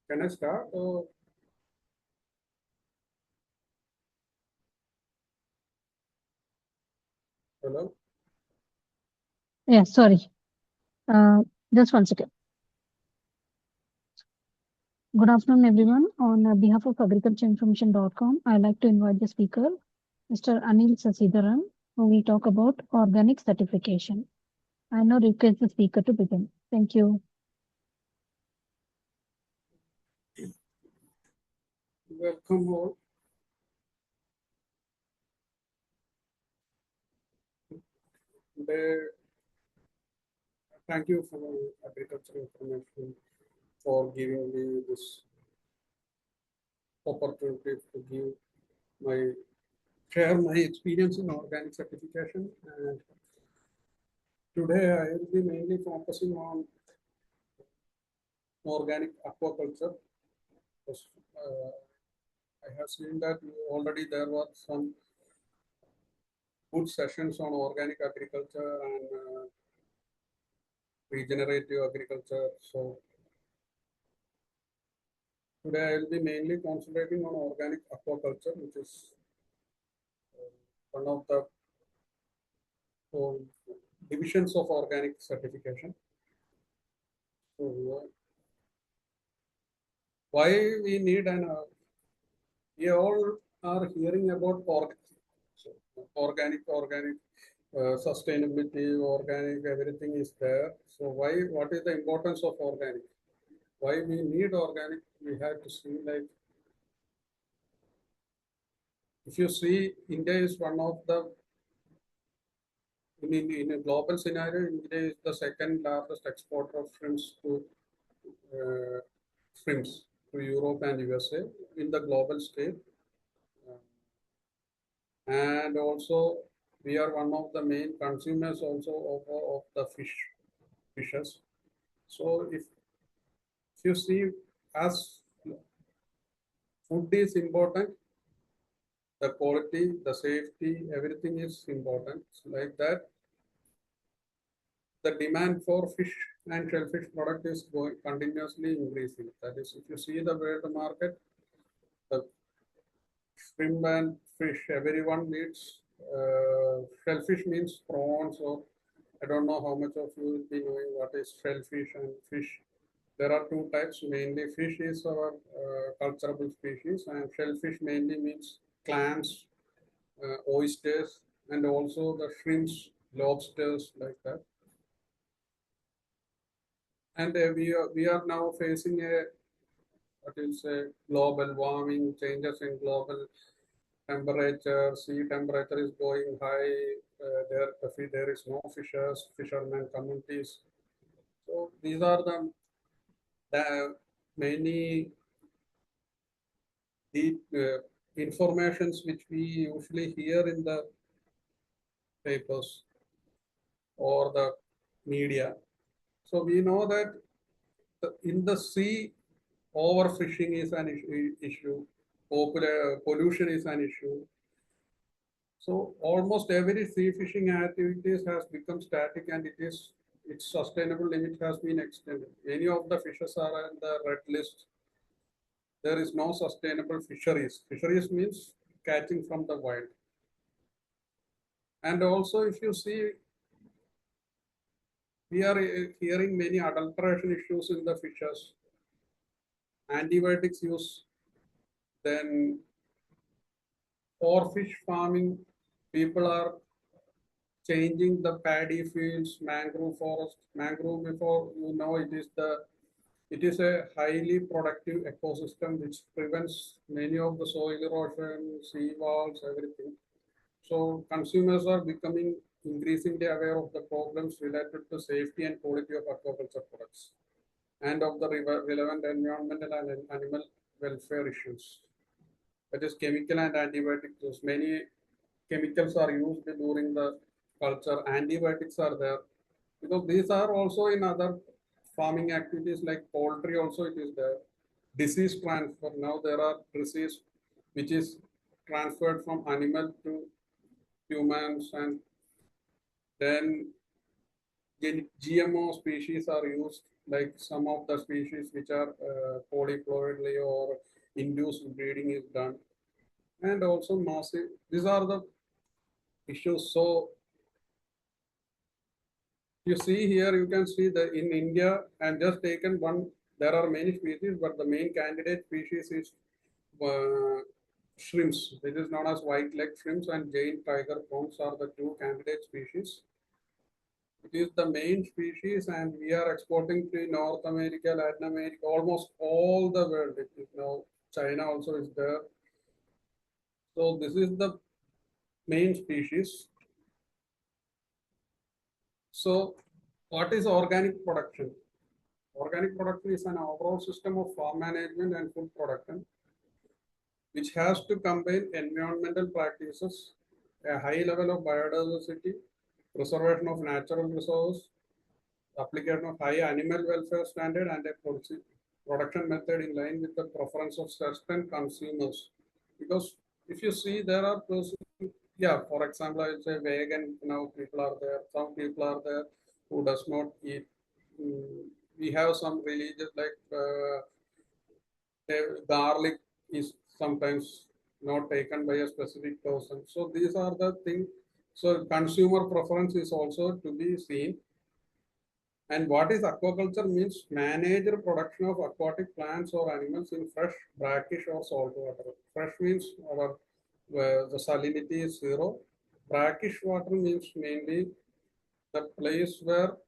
Can I start? Or... Hello? Yeah, sorry. Just one second. Good afternoon, everyone. On behalf of agricultureinformation.com, I'd like to invite the speaker, Mr. Anil Sasidharan, who will talk about organic certification. I now request the speaker to begin. Thank you. Welcome all. Today, thank you for agricultural information for giving me this opportunity to give my share my experience in organic certification. And today I will be mainly focusing on organic aquaculture. Because, I have seen that already there were some good sessions on organic agriculture and regenerative agriculture. So today I will be mainly concentrating on organic aquaculture, which is one of the divisions of organic certification. So why we need an we all are hearing about organic sustainability, organic, everything is there. So why? What is the importance of organic? Why we need organic? We have to see like if you see, India is one of the in a global scenario, India is the second largest exporter of shrimps to uh, shrimps to Europe and USA in the global scale. And also, we are one of the main consumers also of the fishes. So if you see, as food is important, the quality, the safety, everything is important. So like that, the demand for fish and shellfish product is going continuously increasing. That is, if you see the world market, the shrimp and fish, everyone needs shellfish means prawns, or I don't know how much of you will be knowing what is shellfish and fish. There are two types. Mainly, fish is our culturable species, and shellfish mainly means clams, oysters, and also the shrimps, lobsters, like that. And we are now facing a what is a global warming, changes in global temperature, sea temperature is going high. There is no fishermen communities. So these are the many deep informations which we usually hear in the papers or the media. So we know that in the sea, overfishing is an issue, pollution is an issue. So almost every sea fishing activities has become static, and its sustainable limit has been extended. Many of the fishes are on the red list. There is no sustainable fisheries. Fisheries means catching from the wild. And also, if you see, we are hearing many adulteration issues in the fishes, antibiotics use, then for fish farming, people are changing the paddy fields, mangrove forest. Mangrove, before you know, it is a highly productive ecosystem which prevents many of the soil erosion, sea walls, everything. So consumers are becoming increasingly aware of the problems related to safety and quality of aquaculture products and of the relevant environmental and animal welfare issues. That is chemical and antibiotic use. Many chemicals are used during the culture. Antibiotics are there because these are also in other farming activities like poultry. Also, it is there. Disease transfer. Now there are disease which is transferred from animal to humans, and then GMO species are used, like some of the species which are polyploidally or induced breeding is done, and also massive. These are the issues. So you see here, you can see that in India, and just taken one. There are many species, but the main candidate species is uh, shrimps. This is known as white leg shrimps, and giant tiger prawns are the two candidate species. It is the main species, and we are exporting to North America, Latin America, almost all the world. It is now China also is there. So this is the main species. So what is organic production? Organic production is an overall system of farm management and food production, which has to combine environmental practices, a high level of biodiversity, preservation of natural resources, application of high animal welfare standard, and a production method in line with the preference of certain consumers. Because if you see, there are persons, yeah, for example, I would say vegan, now people are there, some people are there who does not eat. We have some religious like garlic is sometimes not taken by a specific person. So these are the things. So consumer preference is also to be seen. And what is aquaculture means managed production of aquatic plants or animals in fresh, brackish or salt water. Fresh means our the salinity is zero. Brackish water means mainly the place where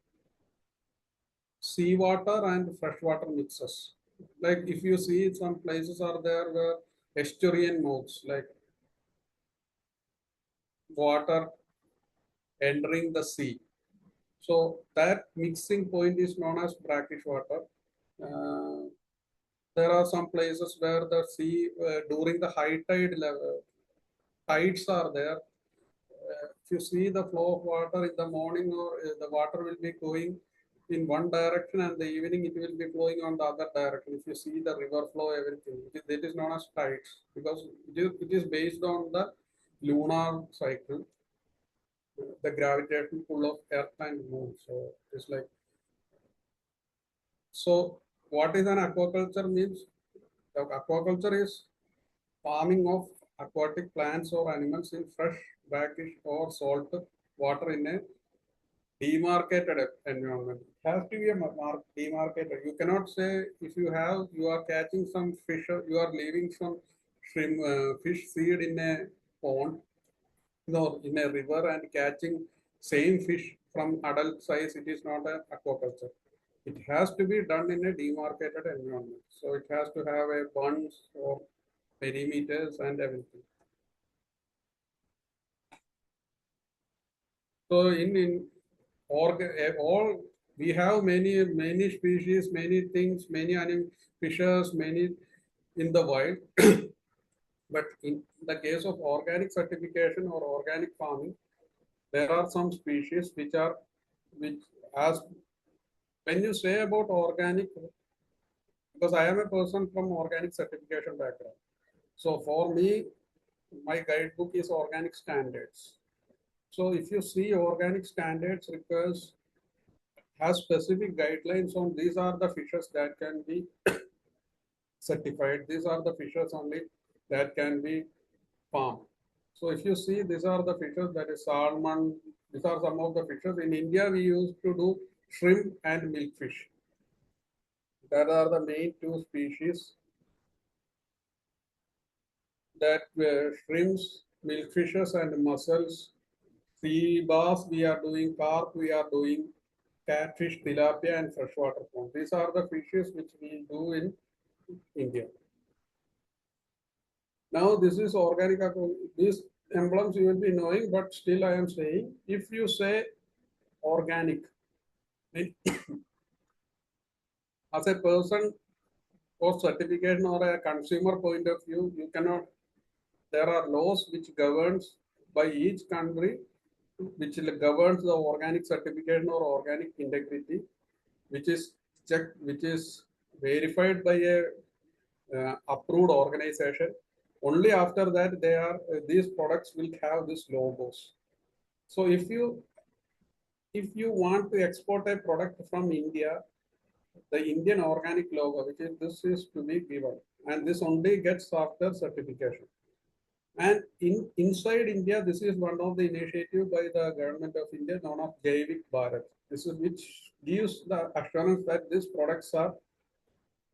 seawater and freshwater mixes. Like if you see some places are there where estuarine modes, like water entering the sea. So that mixing point is known as brackish water. Uh, there are some places where the sea during the high tide level, tides are there. If you see the flow of water in the morning, or the water will be going in one direction, and the evening it will be flowing on the other direction. If you see the river flow, everything, it is known as tides, because it is based on the lunar cycle, the gravitational pull of earth and moon. So it's like, so what is an aquaculture means? The aquaculture is farming of aquatic plants or animals in fresh, brackish or salt water in a demarcated environment. It has to be a demarcated. You cannot say if you are catching some fish, you are leaving some shrimp, fish seed in a pond, no, in a river, and catching same fish from adult size. It is not an aquaculture. It has to be done in a demarcated environment. So it has to have a bunch or perimeters and everything. So in all, we have many species, many things, many animal fishes, many in the wild. But in the case of organic certification or organic farming, there are some species which as when you say about organic, because I am a person from organic certification background. So for me, my guidebook is organic standards. So if you see organic standards requires has specific guidelines on these are the fishes that can be certified. These are the fishes only that can be farmed. So if you see, these are the fishes, that is salmon. These are some of the fishes. In India, we used to do shrimp and milkfish. That are the main two species that were shrimps, milkfishes, and mussels. Sea bass, we are doing carp, we are doing catfish, tilapia, and freshwater prawn. These are the fishes which we do in India. Now this is organic account. These emblems you will be knowing, but still I am saying, if you say organic, as a person or certification or a consumer point of view, you cannot, there are laws which governs by each country, which governs the organic certification or organic integrity, which is checked, which is verified by a approved organization. Only after that these products will have these logos. So if you want to export a product from India, the Indian organic logo, which is this is to be given, and this only gets after certification. And inside India, this is one of the initiative by the government of India known as Jaivik Bharat. This is which gives the assurance that these products are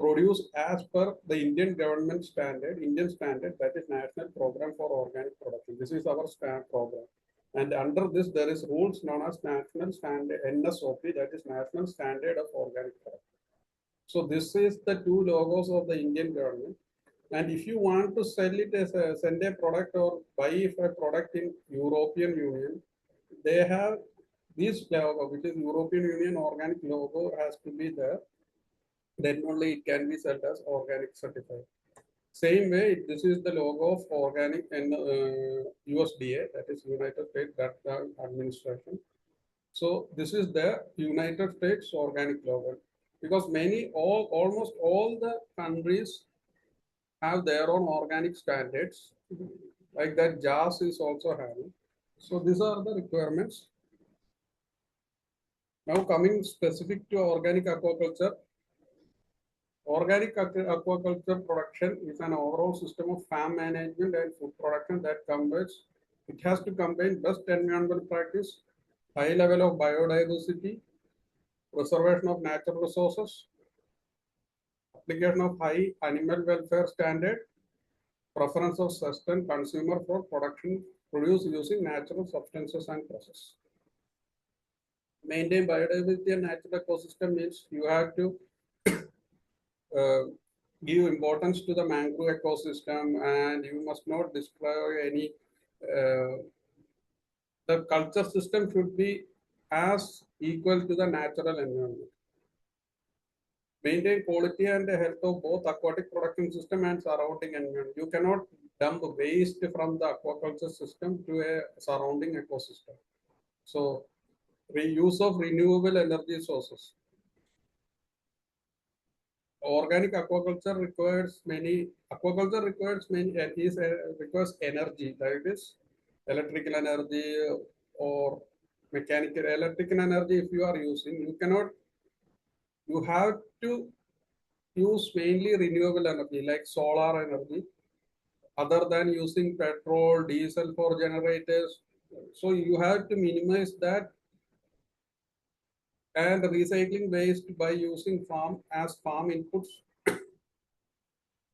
produced as per the Indian government standard, Indian standard, that is National Program for Organic Production. This is our program. And under this, there is rules known as National Standard, NSOP, that is National Standard of Organic Production. So this is the two logos of the Indian government. And if you want to sell it as a, send a product or buy a product in European Union, they have this logo, which is European Union organic logo, has to be there. Then only it can be sold as organic certified. Same way, this is the logo of organic and USDA, that is United States Drug Administration. So this is the United States organic logo, because almost all the countries have their own organic standards, like that JAS is also having. So these are the requirements. Now coming specific to organic aquaculture. Organic aquaculture production is an overall system of farm management and food production that combines, it has to combine best environmental practice, high level of biodiversity, preservation of natural resources, application of high animal welfare standard, preference of sustained consumer for production produced using natural substances and process. Maintain biodiversity and natural ecosystem means you have to give importance to the mangrove ecosystem, and you must not destroy any. The culture system should be as equal to the natural environment. Maintain quality and health of both aquatic production system and surrounding environment. You cannot dump waste from the aquaculture system to a surrounding ecosystem. So, use of renewable energy sources. Organic aquaculture requires many requires energy, that is electrical energy or mechanical electrical energy. If you are using, you have to use mainly renewable energy like solar energy, other than using petrol, diesel for generators. So you have to minimize that, and recycling waste by using farm inputs.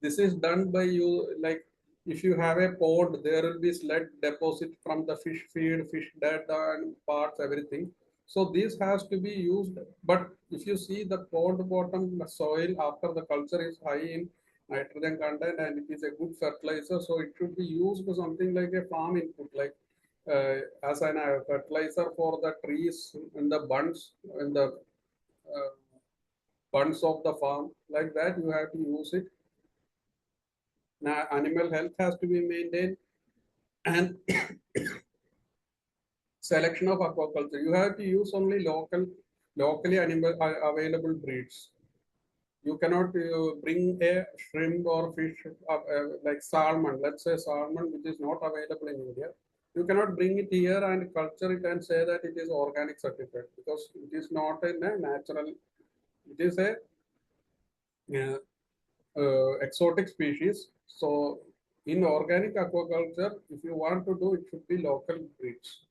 This is done by you, like if you have a pond, there will be sludge deposit from the fish feed, fish dead and parts, everything. So this has to be used. But if you see the pond bottom soil after the culture is high in nitrogen content and it is a good fertilizer, so it should be used for something like a farm input, like as an fertilizer for the trees in the bunds, in the bunds of the farm, like that you have to use it. Now, animal health has to be maintained, and selection of aquaculture. You have to use only locally available breeds. You cannot bring a shrimp or fish like salmon. Let's say salmon, which is not available in India. You cannot bring it here and culture it and say that it is organic certificate, because it is not a natural. It is a exotic species. So in organic aquaculture, if you want to do, it should be local breeds.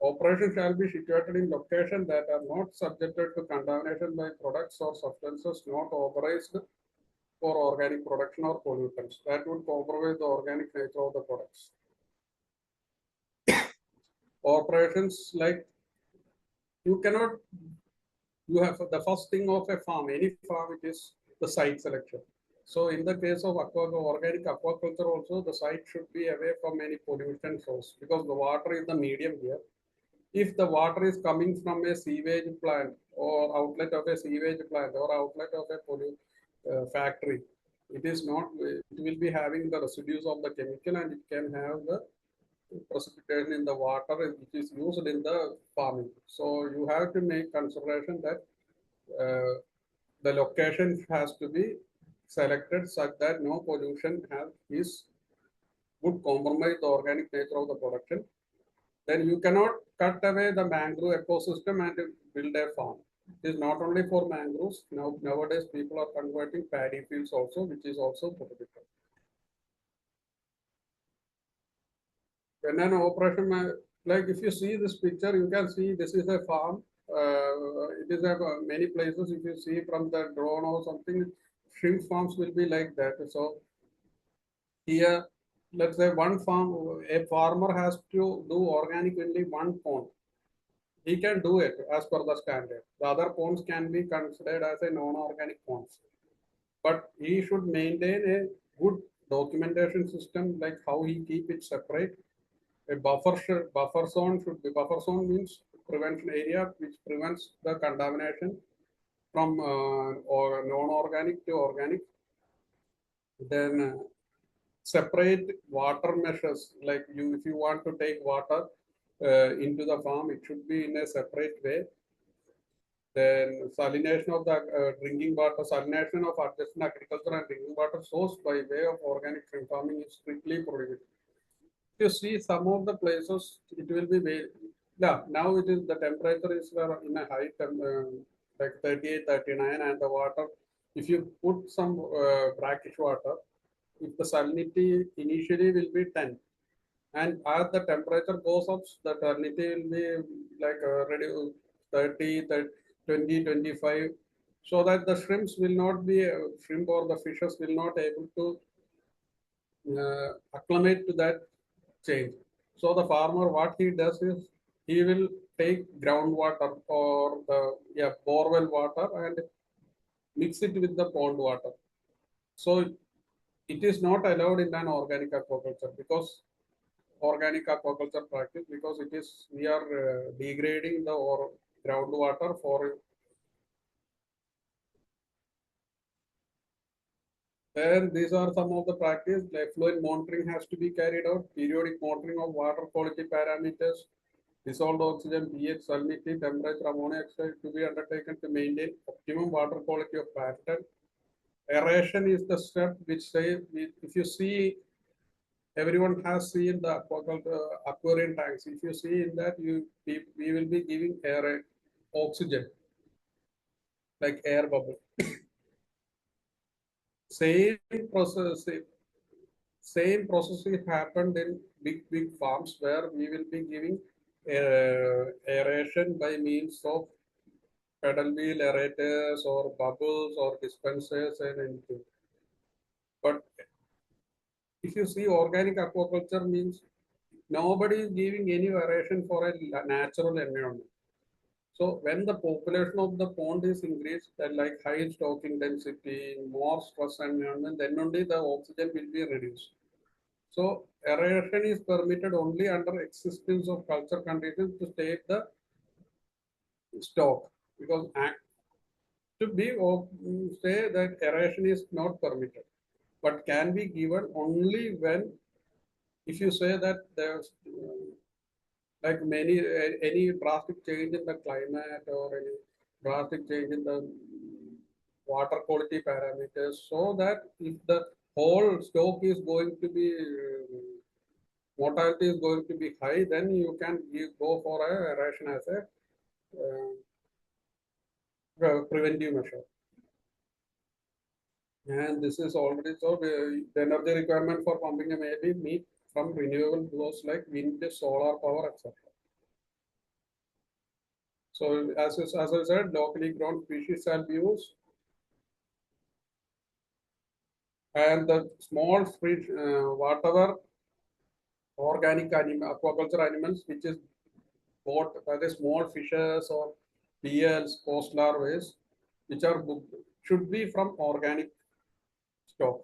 Operations shall be situated in locations that are not subjected to contamination by products or substances not authorized for organic production or pollutants that would compromise the organic nature of the products. Operations like you have the first thing of a farm, any farm, it is the site selection. So in the case of organic aquaculture also, the site should be away from any pollution source, because the water is the medium here. If the water is coming from a sewage plant or outlet of a sewage plant or outlet of a factory, it will be having the residues of the chemical, and it can have the precipitation in the water which is used in the farming. So you have to make consideration that the location has to be selected such that no pollution is would compromise the organic nature of the production, then you cannot cut away the mangrove ecosystem and build a farm. It is not only for mangroves. Nowadays, people are converting paddy fields also, which is also prohibited. When an operation, like if you see this picture, you can see this is a farm. It is a, many places. If you see from the drone or something, shrimp farms will be like that. So here, let's say one farm, a farmer has to do organic only one pond. He can do it as per the standard. The other ponds can be considered as a non-organic ponds. But he should maintain a good documentation system, like how he keep it separate. A buffer zone should be, buffer zone means prevention area which prevents the contamination from or non-organic to organic. Then separate water measures, like you if you want to take water into the farm, it should be in a separate way. Then salination of the drinking water, salination of adjacent agriculture and drinking water source by way of organic shrimp farming is strictly prohibited. If you see some of the places, it will be very, yeah, now it is the temperature is in a high like 38, 39, and the water, if you put some brackish water, if the salinity initially will be 10, and as the temperature goes up, the salinity will be like reduce 30, 20, 25, so that the shrimps will not be, shrimp or the fishes will not able to acclimate to that change. So the farmer, what he does is he will take groundwater or the borewell water and mix it with the pond water. So it is not allowed in an organic aquaculture because organic aquaculture practice, because it is we are degrading the or groundwater for. Then these are some of the practice. Effluent monitoring has to be carried out. Periodic monitoring of water quality parameters, dissolved oxygen, pH, salinity, temperature, ammonia oxide to be undertaken to maintain optimum water quality of pattern. Aeration is the step which say if you see, everyone has seen the aquarium tanks. If you see in that, we will be giving air oxygen like air bubble. Same process. Same processing happened in big farms where we will be giving aeration by means of pedal wheel aerators or bubbles or dispensers and anything. But if you see organic aquaculture means nobody is giving any aeration for a natural environment. So when the population of the pond is increased, then like high stocking density, more stress environment, then only the oxygen will be reduced. So aeration is permitted only under existence of culture conditions to save the stock, because to be say that aeration is not permitted, but can be given only when, if you say that there's like any drastic change in the climate or any drastic change in the water quality parameters, so that if the whole stock is going to be mortality is going to be high, then you can go for a ration as a preventive measure. And this is already so the energy requirement for pumping may be meet from renewable sources like wind, solar power, etc. So as I said, locally grown species shall be used, and the small fish, whatever organic aquaculture animals which is bought by the small fishes or PLs, post larvae, which are booked, should be from organic stock.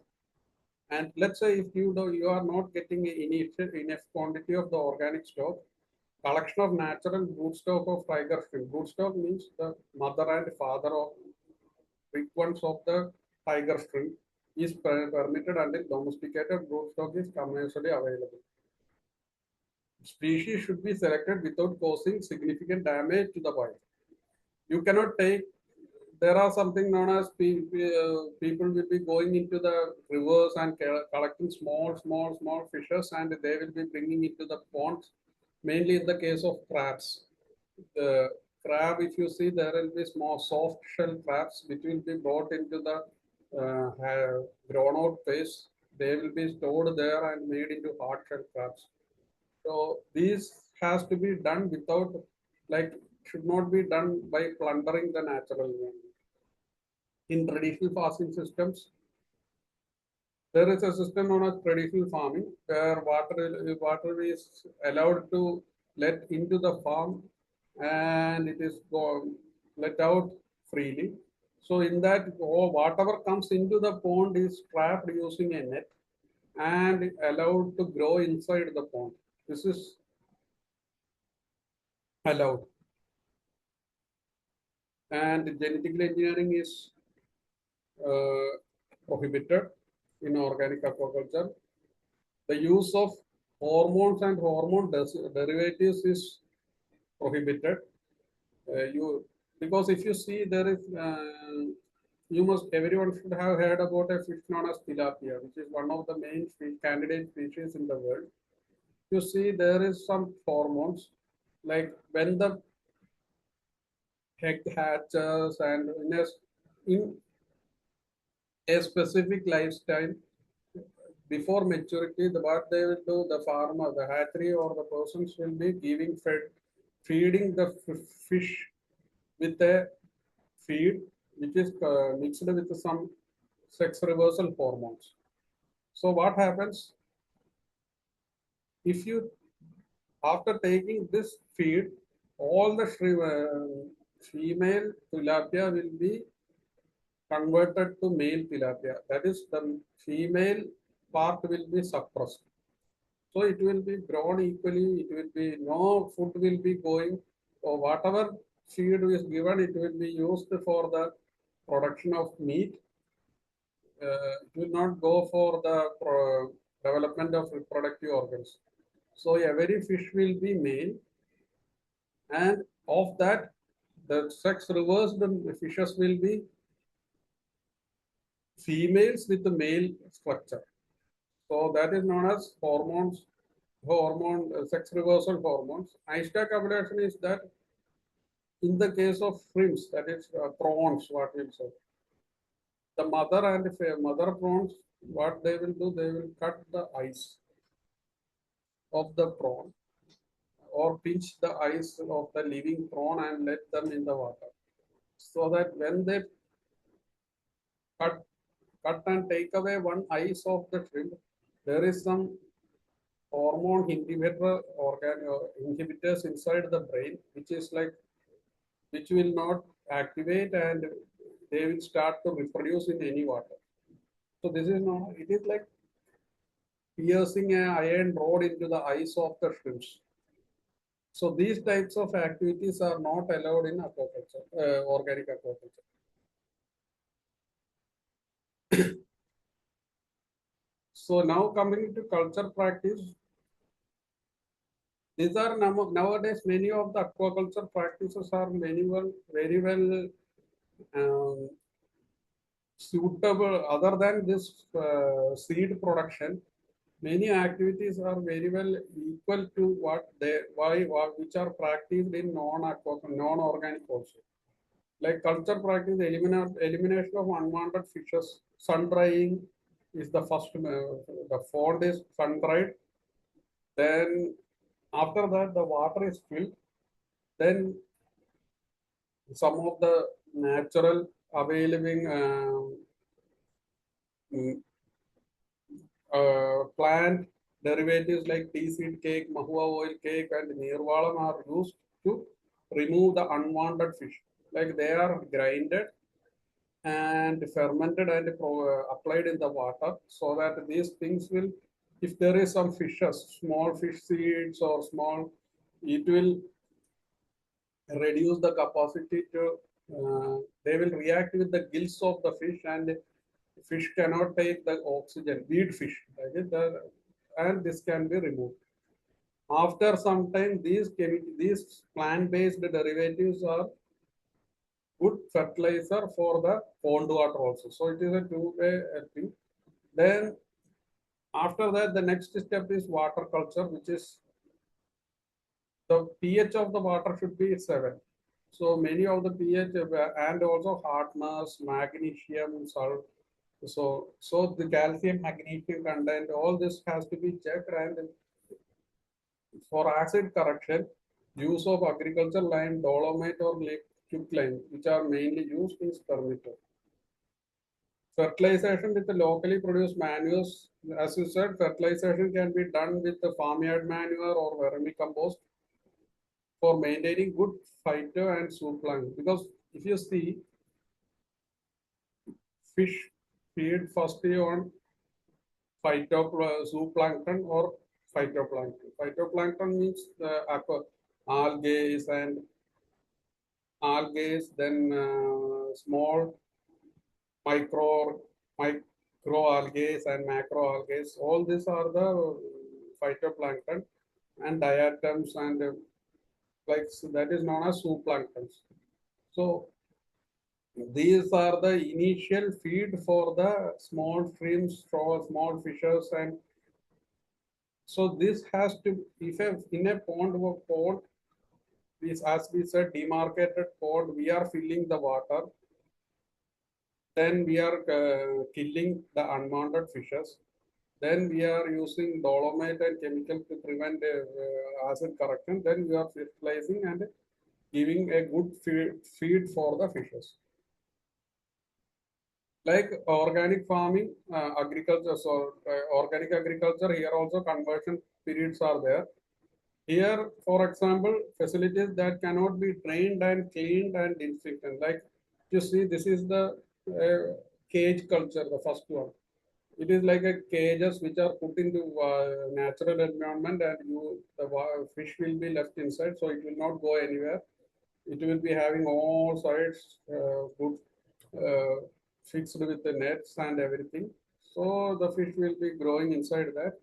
And let's say if you are not getting enough quantity of the organic stock, collection of natural brood stock of tiger shrimp. Brood stock means the mother and father of big ones of the tiger shrimp is permitted until domesticated brood stock is commercially available. Species should be selected without causing significant damage to the wild. You cannot take there are something known as people will be going into the rivers and collecting small fishes, and they will be bringing into the ponds, mainly in the case of crabs. The crab, if you see, there will be small soft shell crabs which will be brought into the grown out phase. They will be stored there and made into hard shell crabs. So this has to be done without, like, should not be done by plundering the natural environment. In traditional farming systems, there is a system known as traditional farming where water is allowed to let into the farm, and it is let out freely. So in that, whatever comes into the pond is trapped using a net and allowed to grow inside the pond. This is allowed. And genetic engineering is prohibited in organic aquaculture. The use of hormones and hormone derivatives is prohibited. You Because if you see, there is everyone should have heard about a fish known as tilapia, which is one of the main candidate species in the world. You see, there is some hormones, like when the egg hatches and in a specific lifestyle before maturity, what they will do, the farmer, the hatchery, or the persons will be feeding the fish with a feed which is mixed with some sex reversal hormones. So what happens if you, after taking this feed, all the female tilapia will be converted to male tilapia. That is, the female part will be suppressed. So it will be grown equally. It will be no food will be going, or whatever feed is given, it will be used for the production of meat. It will not go for the development of reproductive organs. So every fish will be male, and of that, the sex reversed fishes will be females with the male structure. So that is known as sex reversal hormones. Isotabulation is that in the case of shrimps, that is prawns, what we'll say. The mother and mother prawns, what they will do, they will cut the eyes of the prawn or pinch the eyes of the living prawn and let them in the water. So that when they cut, cut and take away one eyes of the shrimp, there is some hormone inhibitors inside the brain, which is like, which will not activate, and they will start to reproduce in any water. So this is not, it is like piercing an iron rod into the eyes of the shrimps. So these types of activities are not allowed in aquaculture, organic aquaculture. So now coming to culture practice, these are nowadays many of the aquaculture practices are very well suitable. Other than this seed production, many activities are very well equal to which are practiced in non-organic also. Like culture practice, elimination of unwanted fishes, sun drying is the first. The pond is sun dried. Then after that, the water is filled. Then some of the natural available plant derivatives like tea seed cake, mahua oil cake, and nirvalam are used to remove the unwanted fish. Like they are grinded and fermented and applied in the water, so that these things will, if there is some fishes, small fish seeds or small, it will reduce the capacity to, they will react with the gills of the fish, and fish cannot take the oxygen, weed fish, and this can be removed. After some time, these plant-based derivatives are good fertilizer for the pond water also. So it is a two-way thing. Then after that, the next step is water culture, which is the pH of the water should be 7. So many of the pH and also hardness, magnesium, salt. So the calcium, magnesium content, all this has to be checked. And for acid correction, use of agriculture lime, dolomite, or quicklime, which are mainly used, is permitted. Fertilization with the locally produced manures, as you said, fertilization can be done with the farmyard manure or vermicompost for maintaining good phyto and zooplankton. Because if you see, fish feed firstly on zooplankton or phytoplankton. Phytoplankton means the algae and algae, then small micro microalgae and macroalgae. All these are the phytoplankton, and diatoms and like so that is known as zooplankton. So these are the initial feed for the small shrimps, for small fishes, and so this has to, if in a pond, is, as we said, demarcated pond, we are filling the water. Then we are killing the unwanted fishes. Then we are using dolomite and chemical to prevent acid correction. Then we are fertilizing and giving a good feed for the fishes. Like organic farming, agriculture, so organic agriculture, here also conversion periods are there. Here, for example, facilities that cannot be drained and cleaned and disinfected. Like you see, this is the cage culture, the first one. It is like a cages which are put into natural environment, and the fish will be left inside, so it will not go anywhere. It will be having all sides good fixed with the nets and everything. So the fish will be growing inside that.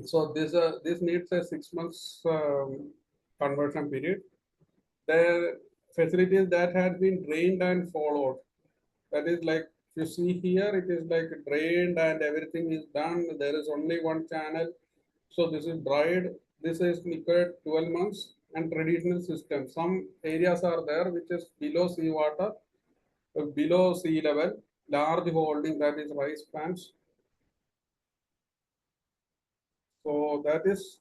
So this needs a 6 months conversion period. The facilities that had been drained and followed. That is like you see here, it is like drained and everything is done. There is only one channel. So this is dried. This is liquid 12 months and traditional system. Some areas are there which is below sea water, below sea level, large holding, that is rice plants. So that is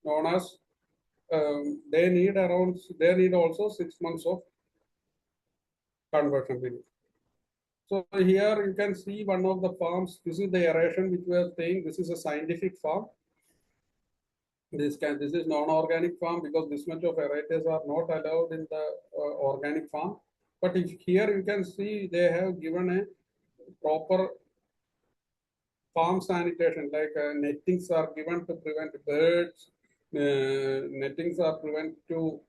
known as they need also 6 months of conversion period. So here you can see one of the farms. This is the aeration which we are saying. This is a scientific farm. This is non-organic farm, because this much of aerators are not allowed in the organic farm. But if here you can see, they have given a proper farm sanitation, like nettings are given to prevent birds, nettings are prevent to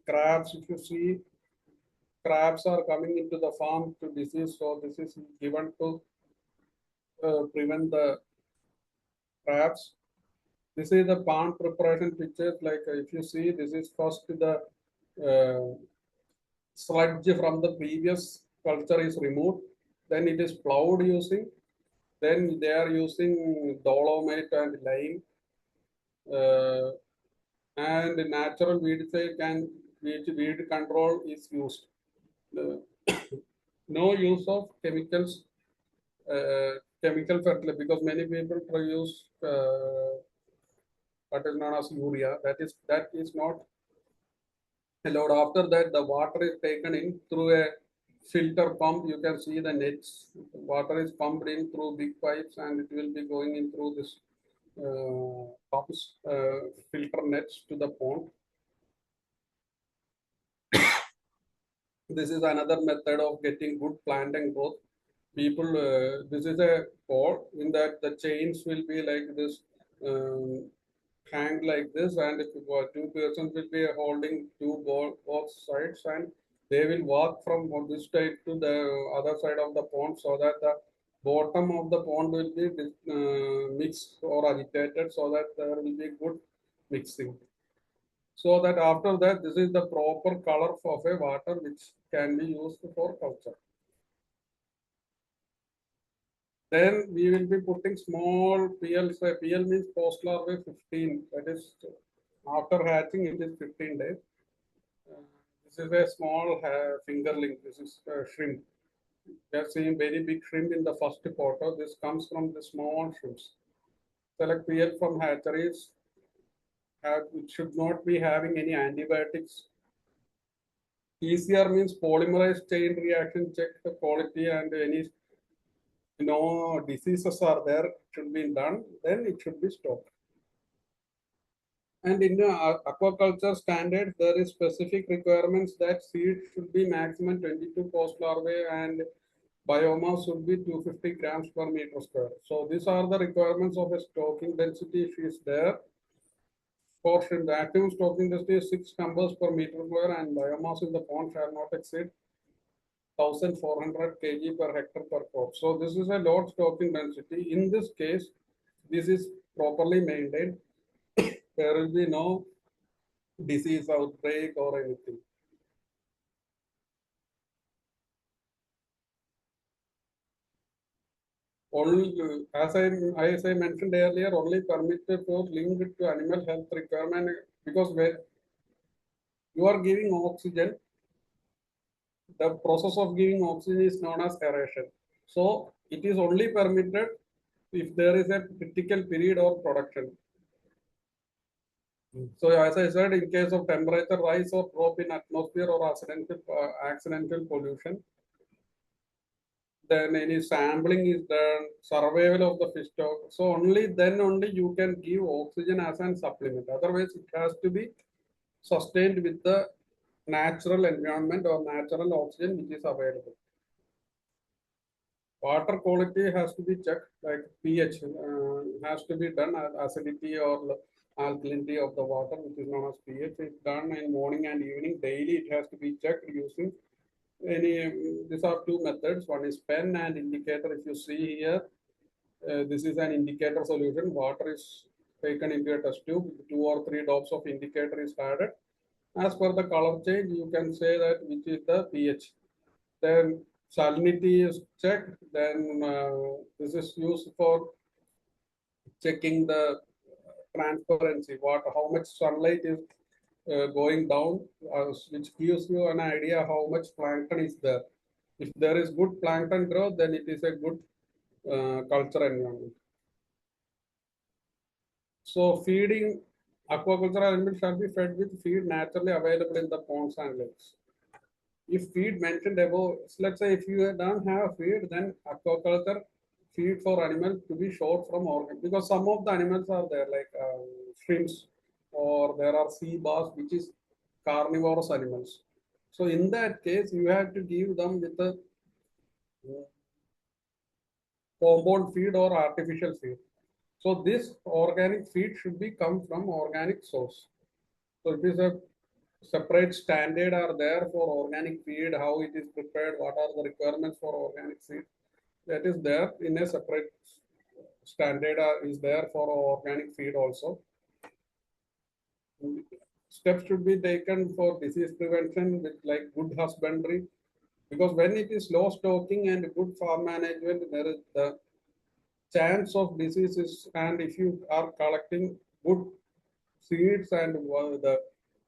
crabs. If you see, crabs are coming into the farm to disease, so this is given to prevent the crabs. This is the pond preparation pictures. Like if you see, this is first the sludge from the previous culture is removed. Then it is plowed using. Then they are using dolomite and lime. Uh, and natural weed control is used. Uh, no use of chemicals, chemical fertilizer, because many people produce what is known as urea. That is not allowed. After that, the water is taken in through a filter pump. You can see the nets. Water is pumped in through big pipes, and it will be going in through this pumps, filter nets to the pond. This is another method of getting good plant and growth. People, this is a pod in that the chains will be like this, hang like this, and if two persons will be holding both sides, and they will walk from this side to the other side of the pond, so that the bottom of the pond will be mixed or agitated, so that there will be good mixing. So that after that, this is the proper color of a water which can be used for culture. Then we will be putting small PL. So PL means post larvae 15. That is after hatching, it is 15 days. Uh, this is a small fingerling. This is shrimp. We are seeing very big shrimp in the first photo. This comes from the small shrimps. Select PL from hatcheries. It should not be having any antibiotics. PCR means polymerase chain reaction. Check the quality and any no diseases are there should be done. Then it should be stopped. And in the aquaculture standard, there is specific requirements that seed should be maximum 22 post larvae and biomass should be 250 grams per meter square. So these are the requirements of a stocking density if is there. For shrimp, the active stocking density is 6 numbers per meter square and biomass in the pond shall not exceed 1400 kg per hectare per crop. So this is a low stocking density. In this case, this is properly maintained. There will be no disease outbreak or anything. Only as I mentioned earlier, only permitted for linked to animal health requirement because when you are giving oxygen, the process of giving oxygen is known as aeration. So it is only permitted if there is a critical period of production. So as I said, in case of temperature rise or drop in atmosphere or accidental pollution, then any sampling is done, survival of the fish stock. So only then only you can give oxygen as a supplement. Otherwise, it has to be sustained with the natural environment or natural oxygen which is available. Water quality has to be checked, like pH has to be done, acidity or alkalinity of the water, which is known as pH, is done in morning and evening. Daily, it has to be checked using these are two methods. One is pen and indicator. If you see here, this is an indicator solution. Water is taken into a test tube. 2 or 3 drops of indicator is added. As per the color change, you can say that which is the pH. Then salinity is checked. Then this is used for checking the transparency. How much sunlight is going down, which gives you an idea how much plankton is there. If there is good plankton growth, then it is a good culture environment. So feeding aquaculture animals shall be fed with feed naturally available in the ponds and lakes. If feed mentioned above, let's say if you don't have feed, then aquaculture feed for animals to be short from organ because some of the animals are there like shrimps or there are sea bass which is carnivorous animals. So in that case, you have to give them with a compound feed or artificial feed. So this organic feed should be come from organic source. So it is a separate standard are there for organic feed, how it is prepared, what are the requirements for organic feed. That is there in a separate standard is there for organic feed also. Steps should be taken for disease prevention with like good husbandry because when it is low stocking and good farm management, there is the chance of diseases and if you are collecting good seeds and the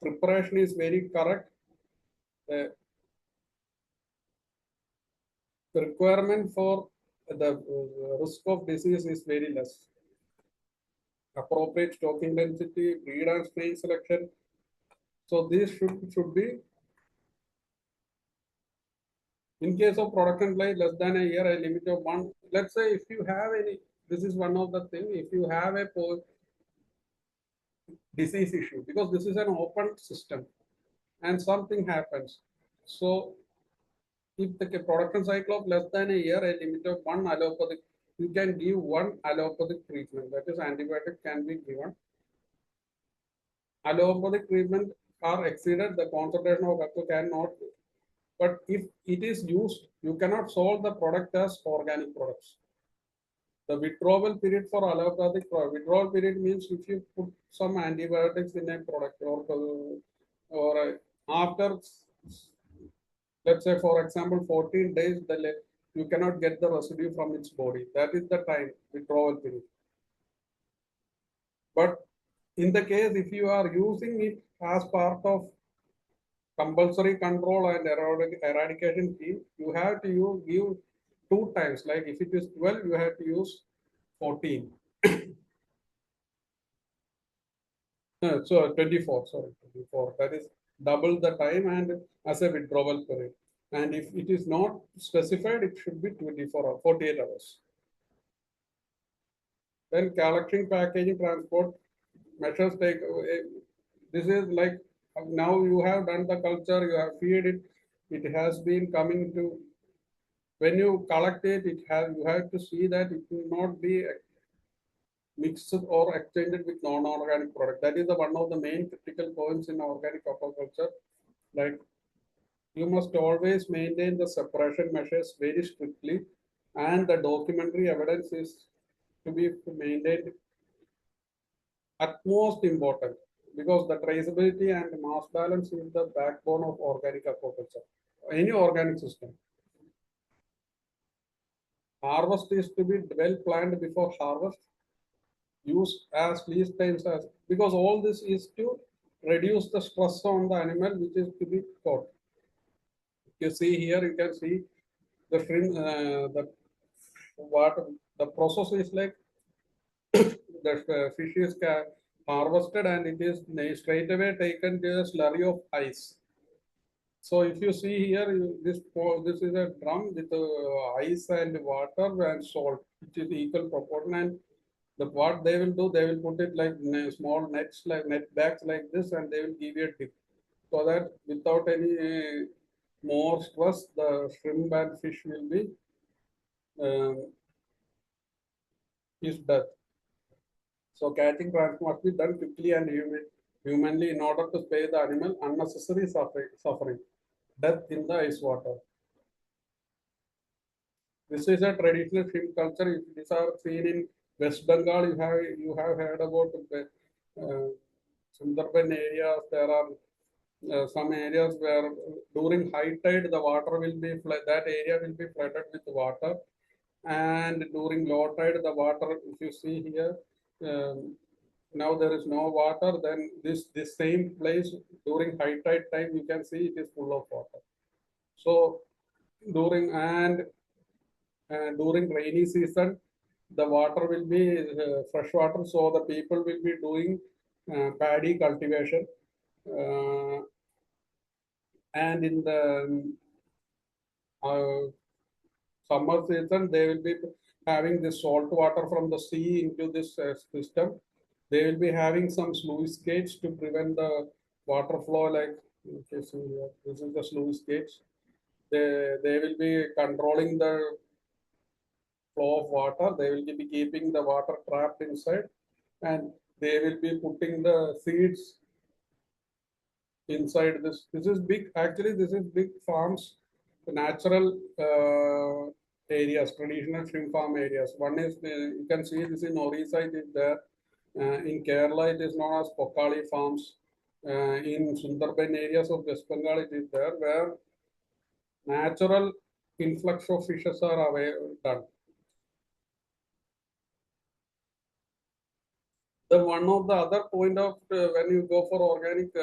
preparation is very correct, the requirement for the risk of disease is very less. Appropriate stocking density, breed and strain selection. So this should be in case of production line less than a year, a limit of one. Let's say if you have any, this is one of the thing. If you have a disease issue, because this is an open system, and something happens. So if the production cycle of less than a year, a limit of one allopathic, you can give one allopathic treatment. That is, antibiotic can be given. Allopathic treatment are exceeded, the concentration of alcohol cannot. But if it is used, you cannot solve the product as organic products. The withdrawal period for allopathic product. Withdrawal period means if you put some antibiotics in a product or after, let's say for example, 14 days, you cannot get the residue from its body. That is the time withdrawal period. But in the case if you are using it as part of compulsory control and eradication scheme, you have to give 2 times. Like if it is 12, you have to use 14. So 24, sorry, 24. That is double the time and as a withdrawal period. And if it is not specified, it should be 24 or 48 hours. Then collection, packaging, transport measures take. This is like now you have done the culture, you have feed it. It has been coming to. When you collect it, you have to see that it will not be mixed or exchanged with non-organic product. That is one of the main critical points in organic aquaculture. Like you must always maintain the separation measures very strictly, and the documentary evidence is to be maintained utmost important because the traceability and mass balance is the backbone of organic aquaculture, any organic system. Harvest is to be well planned before harvest. Use as least times as, because all this is to reduce the stress on the animal which is to be caught. You see here, you can see the shrimp, the process is like the fish is harvested and it is straight away taken to a slurry of ice. So if you see here, this is a drum with ice and water and salt, which is equal proportion. And what they will do, they will put it like small nets, like net bags like this, and they will give you a tip, so that without any more stress, the shrimp and fish will be is death. So catching transport must be done quickly and humanly in order to spare the animal unnecessary suffering, death in the ice water. This is a traditional shrimp culture. If these are seen in West Bengal, you have heard about the Sundarban areas. There are some areas where during high tide the water will be that area will be flooded with water, and during low tide the water, if you see here, now there is no water. Then this same place during high tide time you can see it is full of water. So during during rainy season the water will be fresh water, so the people will be doing paddy cultivation, and in the summer season they will be having this salt water from the sea into this system. They will be having some sluice gates to prevent the water flow, like okay, so this is the sluice gates. They will be controlling the flow of water. They will be keeping the water trapped inside, and they will be putting the seeds inside this. This is big. Actually, this is big farms, natural areas, traditional shrimp farm areas. One is you can see this in Orissa. It is there. In Kerala, it is known as Pokali farms. In Sundarban areas of West Bengal, it is there where natural influx of fishes are done. The one of the other point of when you go for organic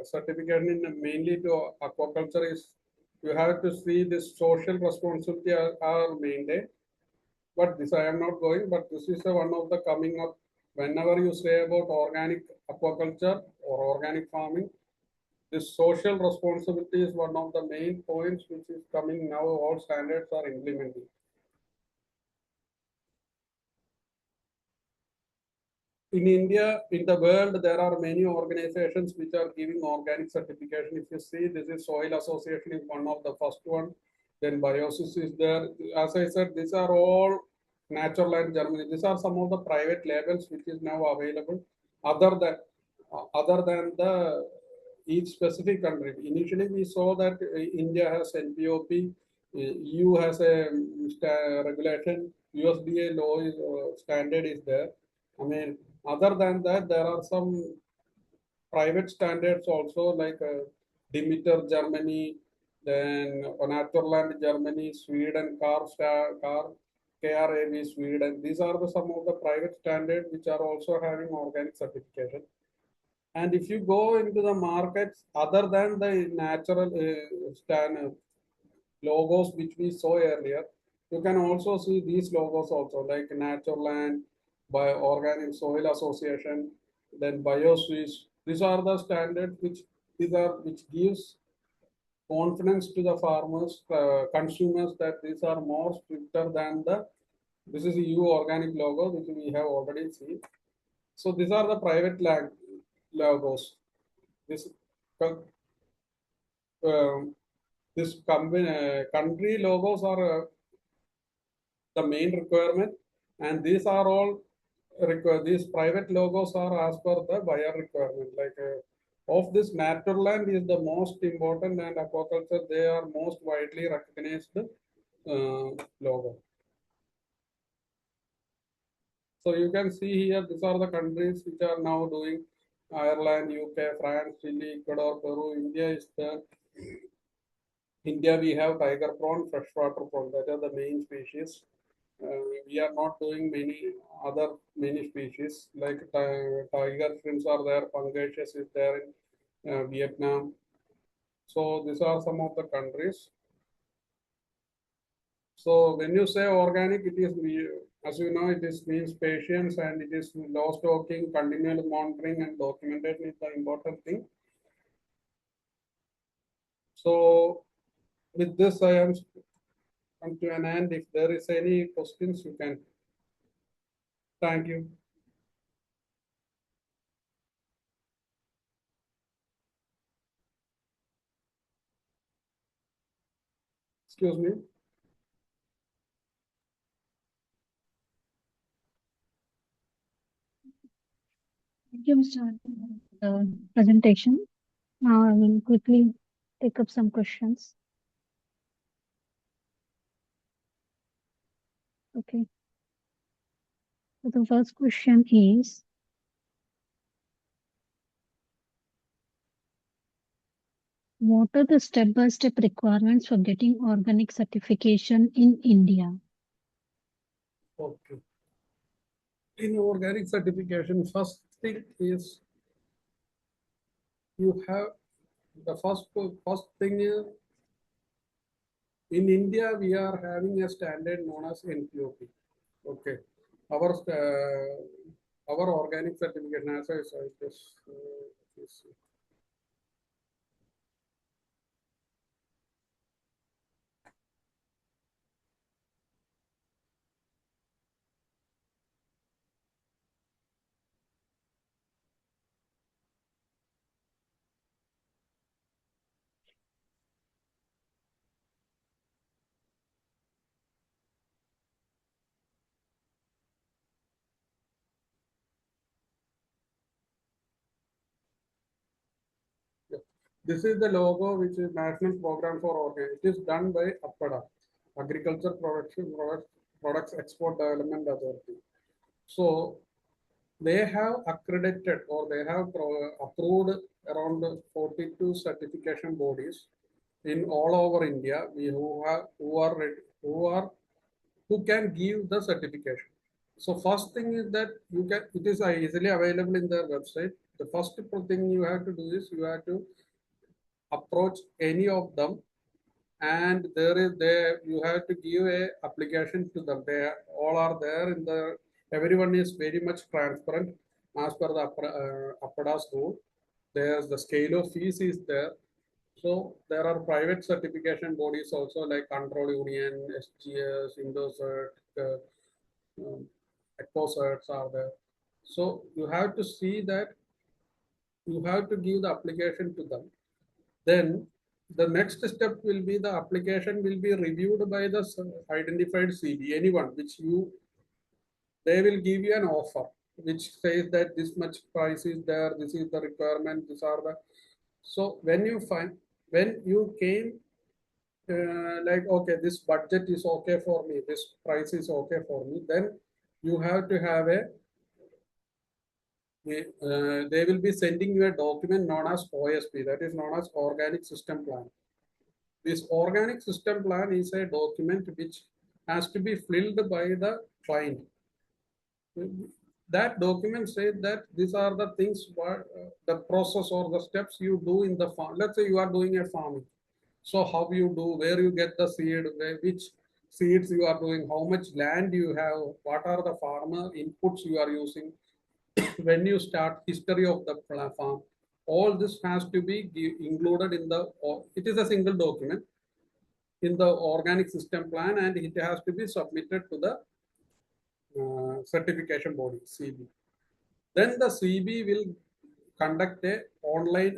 certification in mainly to aquaculture is you have to see this social responsibility are maintained. But this I am not going. But this is one of the coming up. Whenever you say about organic aquaculture or organic farming, this social responsibility is one of the main points which is coming now. All standards are implementing. In India, in the world, there are many organizations which are giving organic certification. If you see, this is Soil Association is one of the first one. Then Biosis is there. As I said, these are all natural and Germany. These are some of the private labels which is now available. Other than the each specific country. Initially, we saw that India has NPOP, EU has a regulation. USDA law is standard is there. I mean, other than that, there are some private standards also like Demeter Germany, then Naturland Germany, Sweden, car KRAV Sweden. These are some of the private standards which are also having organic certification. And if you go into the markets other than the natural logos which we saw earlier, you can also see these logos also like Naturland, by Organic Soil Association, then BioSwiss. These are the standards which gives confidence to the farmers, consumers that these are more stricter than the this is EU organic logo which we have already seen. So these are the private logos. This um, this country logos are the main requirement, and these are all these private logos are as per the buyer requirement. Like of this Naturland is the most important, and aquaculture they are most widely recognized logo. So you can see here these are the countries which are now doing Ireland, UK, France, Chile, Ecuador, Peru. India is the India we have tiger prawn, freshwater prawn. That are the main species. We are not doing many species like tiger shrimps are there, pangasius is there in Vietnam. So these are some of the countries. So when you say organic, it is as you know, it is means patience and it is low stocking, continual monitoring and documentation is the important thing. So with this, I am come to an end. If there is any questions, you can. Thank you. Excuse me. Thank you, Mr. Anil, for the presentation. Now I will quickly take up some questions. Okay. So the first question is, what are the step-by-step requirements for getting organic certification in India? Okay. In organic certification, first thing is you have the first thing is in India we are having a standard known as NPOP. Okay, our organic certification as I said this yeah. This is the logo which is National Program for Organic. It is done by APADA, Agriculture Products Export Development Authority. So they have accredited or they have approved around 42 certification bodies in all over India who can give the certification. So first thing is that it is easily available in their website. The first thing you have to do is you have to approach any of them, and there you have to give a application to them. They all are there in the everyone is very much transparent as per the APADA's rule. There's the scale of fees is there. So there are private certification bodies also like Control Union, SGS, Indocert, um, EcoCerts are there. So you have to see that you have to give the application to them. Then the next step will be the application will be reviewed by the identified CB, anyone which they will give you an offer which says that this much price is there, this is the requirement, these are the. So when you came like, okay, this budget is okay for me, this price is okay for me, then you have to have they will be sending you a document known as OSP, that is known as Organic System Plan. This Organic System Plan is a document which has to be filled by the client. That document says that these are the things, what the process or the steps you do in the farm. Let's say you are doing a farming. So how you do, where you get the seed, which seeds you are doing, how much land you have, what are the farmer inputs you are using, when you start, history of the farm. All this has to be included in the, it is a single document in the organic system plan, and it has to be submitted to the certification body, CB. Then the CB will conduct a online,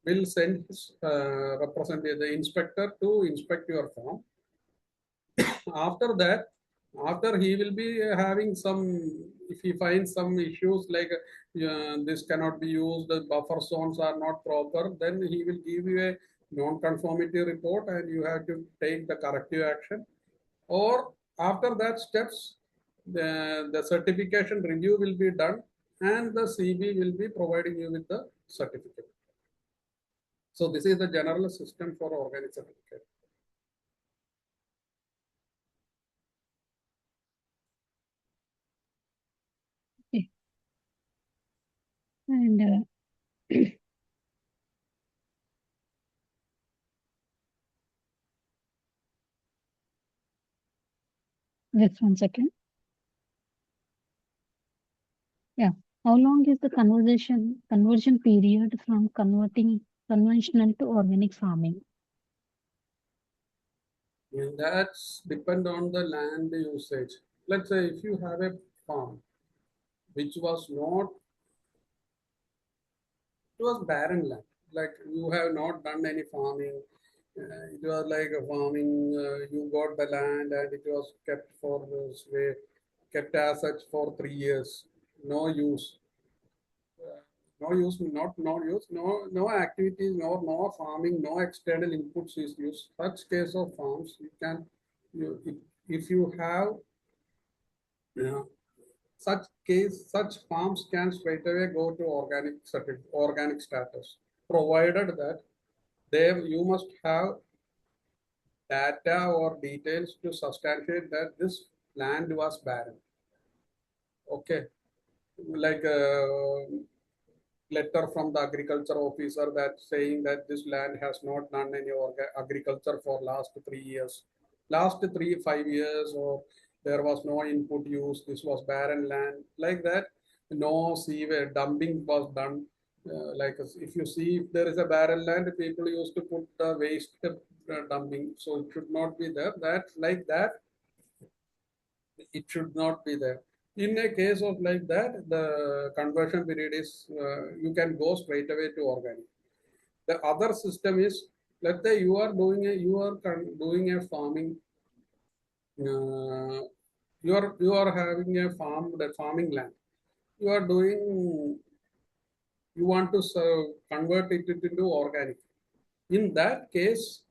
will send his representative, the inspector, to inspect your farm. After that, after he will be having some, if he finds some issues like this cannot be used, the buffer zones are not proper, then he will give you a non-conformity report and you have to take the corrective action. Or after that steps, the certification review will be done and the CB will be providing you with the certificate. So this is the general system for organic certificate. Okay. And just 1 second. Yeah. How long is the conversion period from converting conventional to organic farming? And that's depend on the land usage. Let's say if you have a farm which was not, it was barren land, like you have not done any farming. It was like a farming, you got the land and it was kept for this way, kept as such for 3 years, no use. No use, not no use, no activities, no farming, no external inputs is used. Such case of farms, you can, if you have, yeah, such farms can straight away go to organic status, provided that you must have data or details to substantiate that this land was barren. Okay, like letter from the agriculture officer that saying that this land has not done any agriculture for last 3 years, last 3 5 years, or there was no input use, this was barren land, like that. No sewer dumping was done. Like if you see, if there is a barren land, people used to put the waste dumping, so it should not be there. That, like that, it should not be there. In a case of like that, the conversion period is, you can go straight away to organic. The other system is, let's say you are doing a farming, you are having a farm, the farming land. You are doing, you want to convert it into organic. In that case,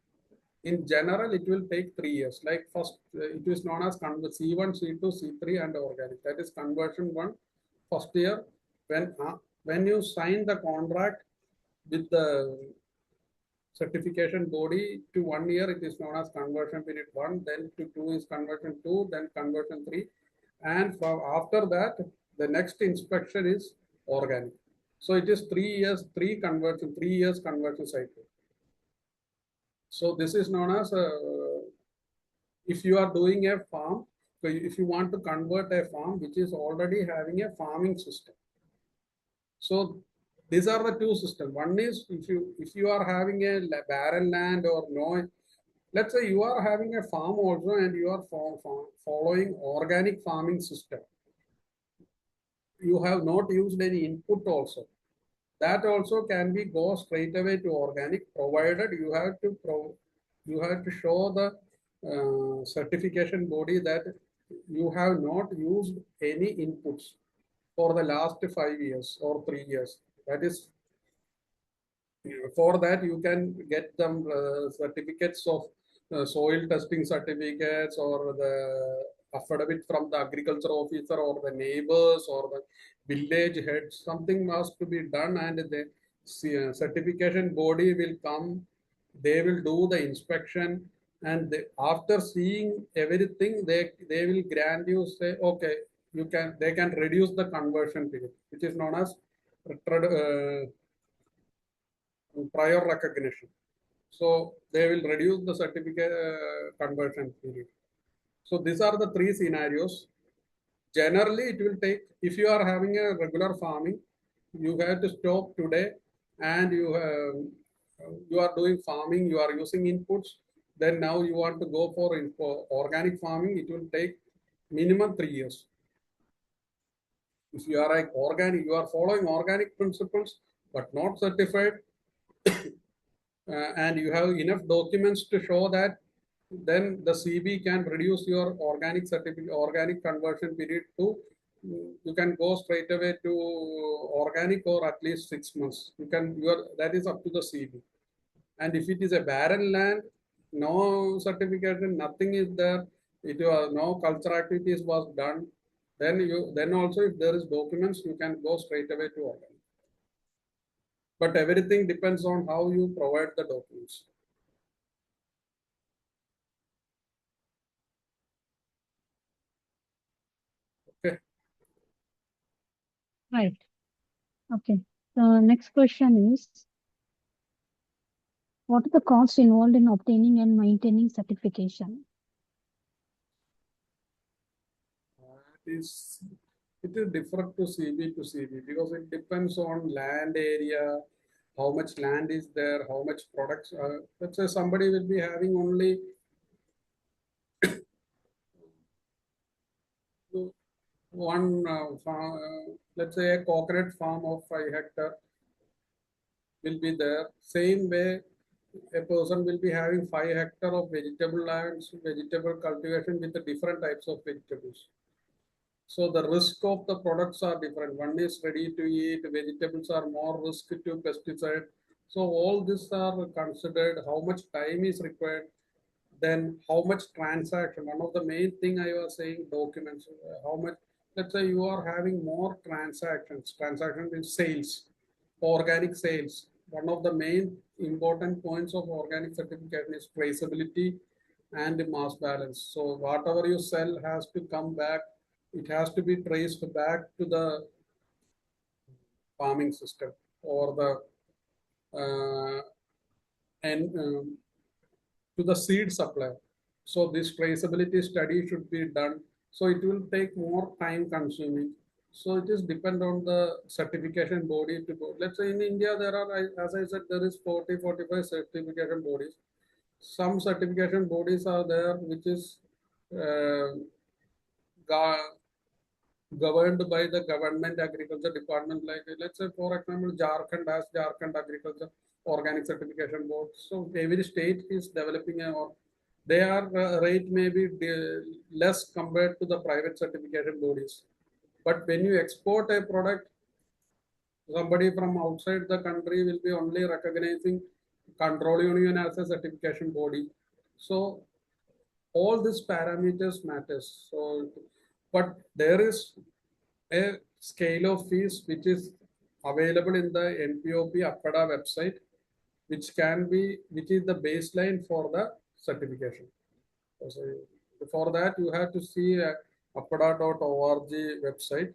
in general, it will take 3 years. Like first, it is known as C1, C2, C3, and organic. That is conversion one, first year. When you sign the contract with the certification body, to 1 year, it is known as conversion period one. Then to two is conversion two. Then conversion three, and from after that, the next inspection is organic. So it is 3 years, 3 years conversion cycle. So this is known as if you are doing a farm, so if you want to convert a farm which is already having a farming system. So these are the two systems. One is if you are having a barren land or no, let's say you are having a farm also and you are following organic farming system. You have not used any input also. That also can be go straight away to organic, provided you have to show the certification body that you have not used any inputs for the last 5 years or 3 years. That is, For that, you can get them certificates of soil testing certificates or the affidavit from the agriculture officer or the neighbors or the village head. Something must to be done, and the certification body will come. They will do the inspection, and after seeing everything, they will grant you, say, okay, you can, they can reduce the conversion period, which is known as prior recognition. So they will reduce the certificate conversion period. So these are the three scenarios. Generally, it will take, if you are having a regular farming, you have to stop today, and you are doing farming, you are using inputs, then now you want to go for organic farming, it will take minimum 3 years. If you are like organic, you are following organic principles, but not certified, and you have enough documents to show that, then the CB can reduce your organic certificate, organic conversion period to, you can go straight away to organic, or at least 6 months. You can, that is up to the CB. And if it is a barren land, no certification, nothing is there, it was no culture activities was done, then also if there is documents, you can go straight away to organic. But everything depends on how you provide the documents. Okay. Right. Okay. The next question is, what are the costs involved in obtaining and maintaining certification? It is different to CB to CB because it depends on land area, how much land is there, how much products. Let's say somebody will be having only one farm, let's say a coconut farm of 5 hectares will be there. Same way, a person will be having 5 hectares of vegetable lands, vegetable cultivation with the different types of vegetables. So the risk of the products are different. One is ready to eat, vegetables are more risk to pesticide. So all these are considered, how much time is required, then how much transaction. One of the main thing I was saying, documents, how much, let's say you are having more transactions, transaction is sales, organic sales. One of the main important points of organic certification is traceability and mass balance. So whatever you sell has to come back, it has to be traced back to the farming system or the and to the seed supply. So this traceability study should be done. So it will take more time consuming. So it is depend on the certification body to go. Let's say in India, there are, as I said, there is 40, 45 certification bodies. Some certification bodies are there, which is uh, governed by the government agriculture department, like let's say for example Jharkhand has Jharkhand Agriculture Organic Certification Board. So every state is developing or their rate may be less compared to the private certification bodies. But when you export a product, somebody from outside the country will be only recognizing control union as a certification body. So all these parameters matters. So, but there is a scale of fees which is available in the NPOP APPADA website, which is the baseline for the certification. So for that, you have to see appada.org website.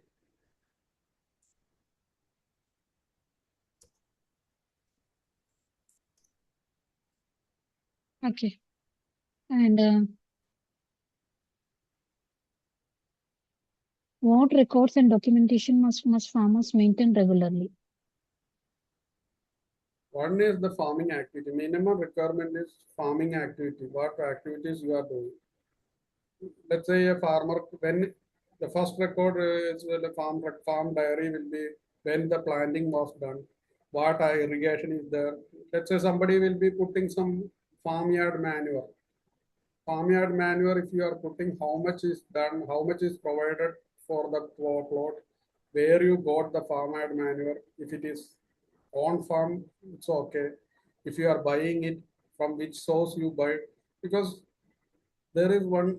Okay. And what records and documentation must farmers maintain regularly? One is the farming activity. Minimum requirement is farming activity. What activities you are doing. Let's say a farmer, when the first record is the farm diary will be when the planting was done, what irrigation is there. Let's say somebody will be putting some farmyard manure. Farmyard manure, if you are putting, how much is done, how much is provided for the plot, where you got the farmyard manure, if it is on farm, it's okay. If you are buying it, from which source you buy, because there is one,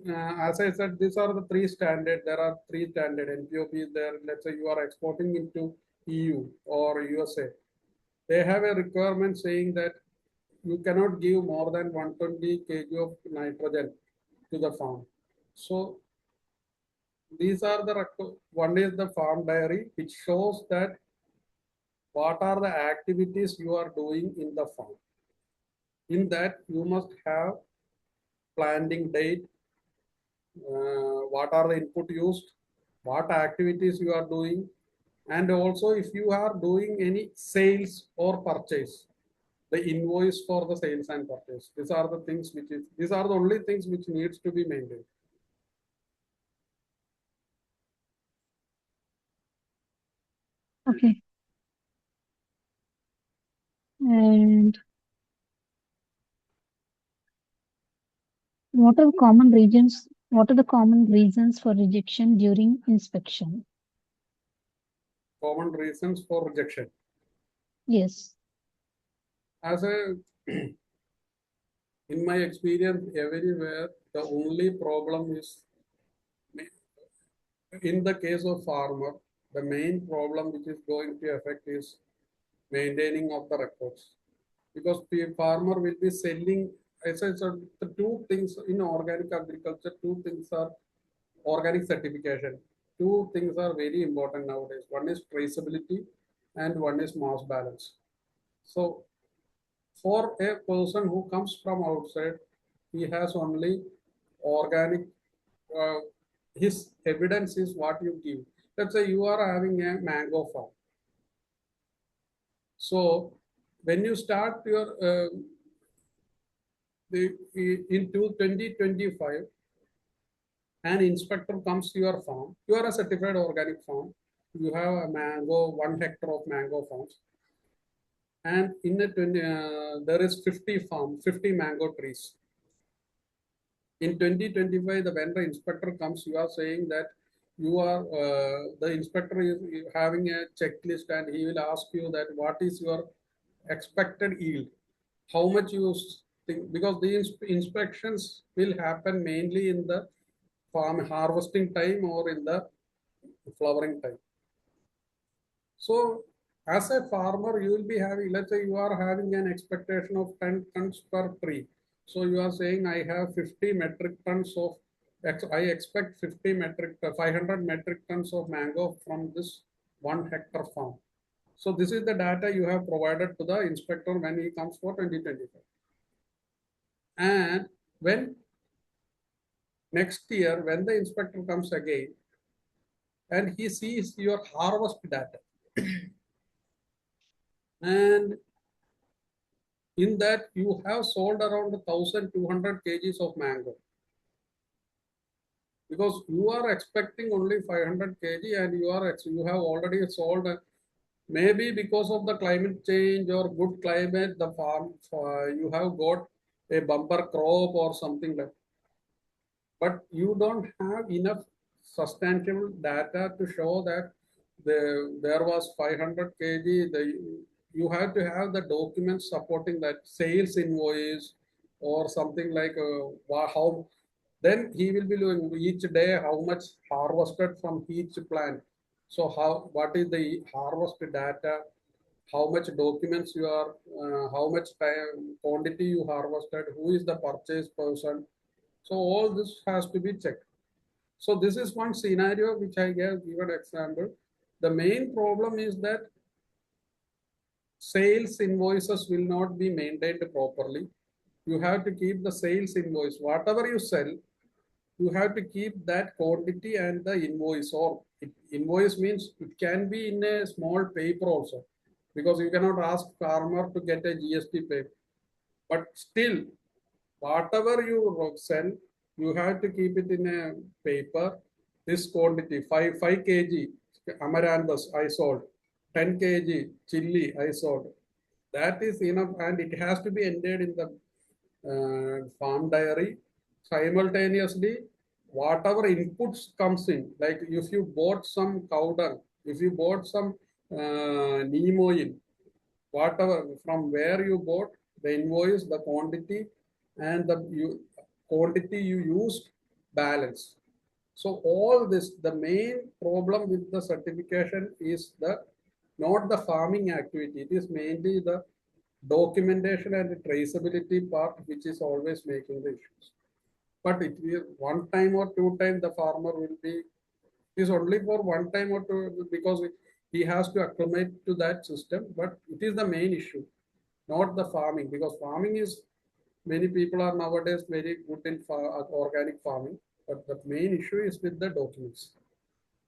as I said, these are the three standard. There are three standard. NPOP is there. Let's say you are exporting into EU or USA. They have a requirement saying that you cannot give more than 120 kg of nitrogen to the farm. So these are the one is the farm diary, which shows that what are the activities you are doing in the farm. In that, you must have planting date, what are the input used, what activities you are doing, and also if you are doing any sales or purchase, the invoice for the sales and purchase. These are the things these are the only things which needs to be maintained. Okay. And what are the common reasons for rejection during inspection? Common reasons for rejection. Yes. As a in my experience, everywhere the only problem is, in the case of farmer, the main problem which is going to affect is maintaining of the records, because the farmer will be selling. As I said, the two things in organic agriculture, two things are organic certification. Two things are very important nowadays. One is traceability and one is mass balance. So for a person who comes from outside, he has only organic, uh, his evidence is what you give. Let's say you are having a mango farm. So when you start your into 2025, an inspector comes to your farm. You are a certified organic farm. You have a mango, 1 hectare of mango farms, and in a 20, there is 50 farm, 50 mango trees. In 2025, the vendor inspector comes. You are saying that you are the inspector is having a checklist, and he will ask you that what is your expected yield, how much you think, because these inspections will happen mainly in the farm harvesting time or in the flowering time. So as a farmer, you will be having, let's say you are having an expectation of 10 tons per tree. So you are saying I have 50 metric tons of, I expect 500 metric tons of mango from this 1 hectare farm. So this is the data you have provided to the inspector when he comes for 2025. And when next year, when the inspector comes again and he sees your harvest data, and in that you have sold around 1,200 kgs of mango, because you are expecting only 500 kg and you have already sold, maybe because of the climate change or good climate, the farm you have got a bumper crop or something like, but you don't have enough substantial data to show that there was 500 kg. You have to have the documents supporting that sales invoice or something like how. Then he will be doing each day how much harvested from each plant. So what is the harvest data? How much documents you are, how much time, quantity you harvested, who is the purchase person. So all this has to be checked. So this is one scenario which I gave given example. The main problem is that sales invoices will not be maintained properly. You have to keep the sales invoice. Whatever you sell, you have to keep that quantity and the invoice. Or invoice means it can be in a small paper also, because you cannot ask farmer to get a GST paper. But still, whatever you sell, you have to keep it in a paper. This quantity, 5 kg amaranthus I sold, 10 kg chili I sold. That is enough, and it has to be entered in the farm diary. Simultaneously, whatever inputs comes in, like if you bought some cow dung, if you bought some neem oil, whatever from where you bought, the invoice, the quantity, and the quantity you used, balance. So all this, the main problem with the certification is the not the farming activity. It is mainly the documentation and the traceability part which is always making the issues. But it will one time or two time the farmer will be, it is only for one time or two because he has to acclimate to that system. But it is the main issue, not the farming, because farming is, many people are nowadays very good in organic farming, but the main issue is with the documents,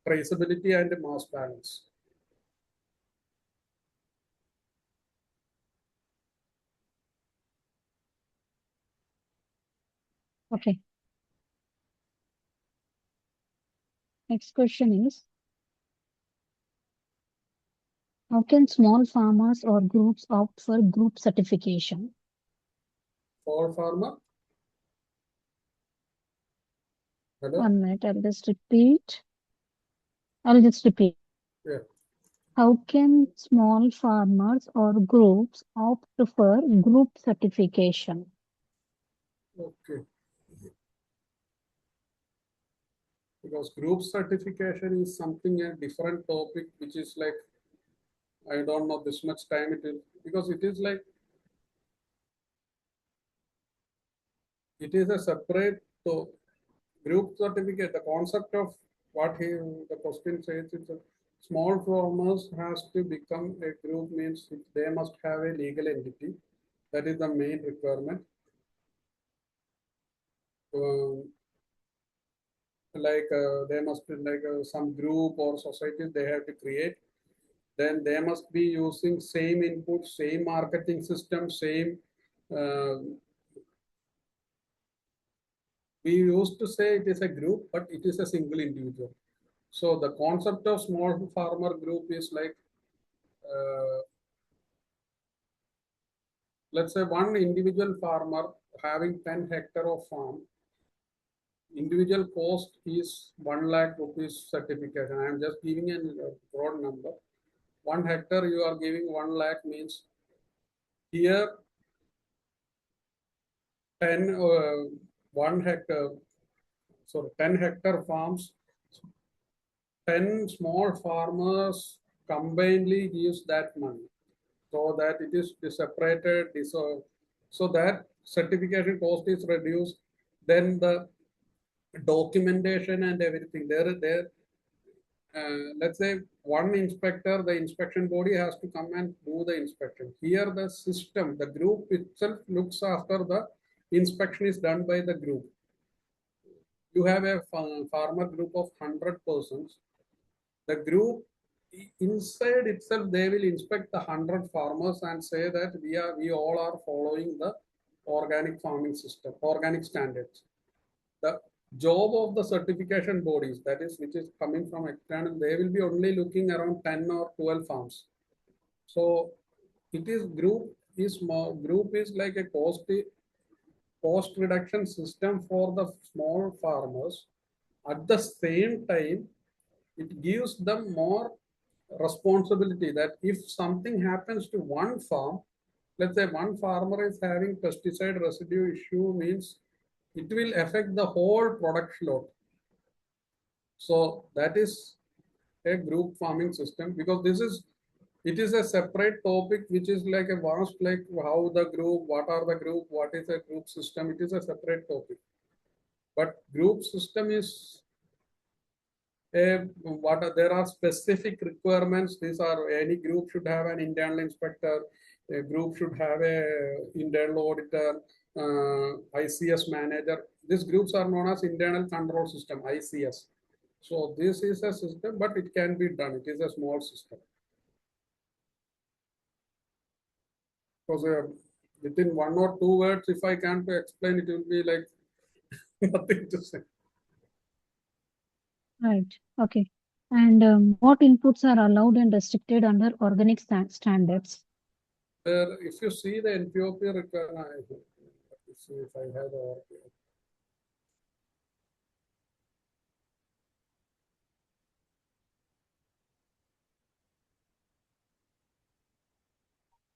traceability and mass balance. Okay. Next question is, how can small farmers or groups opt for group certification? For farmer, hello, 1 minute, I'll just repeat. yeah, How can small farmers or groups opt for group certification? okay. Because group certification is something a different topic, which is like, I don't know this much time it is, because it is like, it is a separate to group certificate. The concept of what he, the question says, it's a small farmers has to become a group means they must have a legal entity. That is the main requirement. Um, they must be like some group or society they have to create. Then they must be using same input, same marketing system, same. Uh, we used to say it is a group, but it is a single individual. So the concept of small farmer group is like, let's say one individual farmer having 10 hectare of farm, individual cost is 1 lakh rupees certification. I am just giving a broad number. 1 hectare you are giving 1 lakh means here 10 1 hectare, so 10 hectare farms, 10 small farmers combinedly gives that money, so that it is separated, so that certification cost is reduced. Then the documentation and everything there, let's say one inspector, the inspection body has to come and do the inspection. Here the system, the group itself looks after the inspection is done by the group. You have a farmer group of 100 persons. The group inside itself, they will inspect the 100 farmers and say that we all are following the organic farming system, organic standards. The job of the certification bodies, that is which is coming from external, they will be only looking around 10 or 12 farms. So it is group is like a cost reduction system for the small farmers. At the same time, it gives them more responsibility, that if something happens to one farm, let's say one farmer is having pesticide residue issue, means it will affect the whole production load. So that is a group farming system, because it is a separate topic which is like a vast, like how the group, what are the group, what is a group system, it is a separate topic. But group system is there are specific requirements. These are, any group should have an internal inspector, a group should have a internal auditor, ICS manager. These groups are known as internal control system, ICS. So this is a system, but it can be done. It is a small system. Because within 1 or 2 words, if I can to explain, it will be like nothing to say. Right. Okay. And what inputs are allowed and restricted under organic standards? If you see the NPOP requirement, let me see if I have the.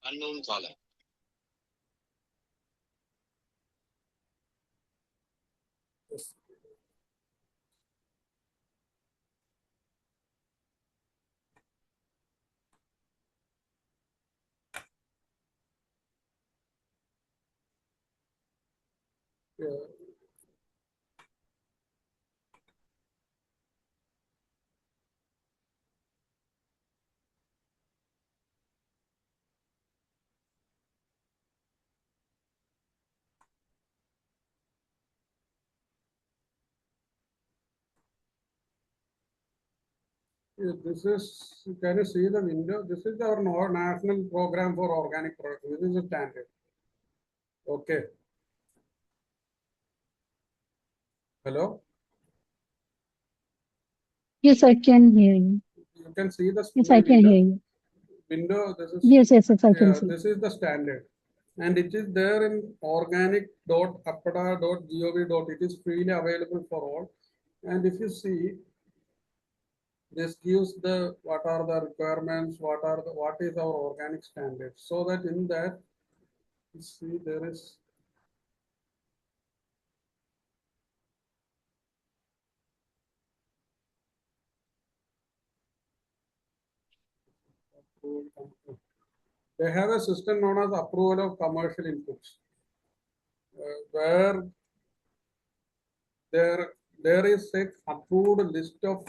unknown caller. Yes. Yeah. Yeah, this is, can you see the window? This is our national program for organic products. This is a standard. Okay. Hello? Yes, I can hear you. You can see the Yes, I screen can hear you. window. This is, Yes, yes, yes, I can yeah, see. this is the standard. And it is there in organic.appada.gov. It is freely available for all. And if you see, this gives the what are the requirements, what is our organic standards. So that in that, you see there is they have a system known as approval of commercial inputs, where there there is a approved list of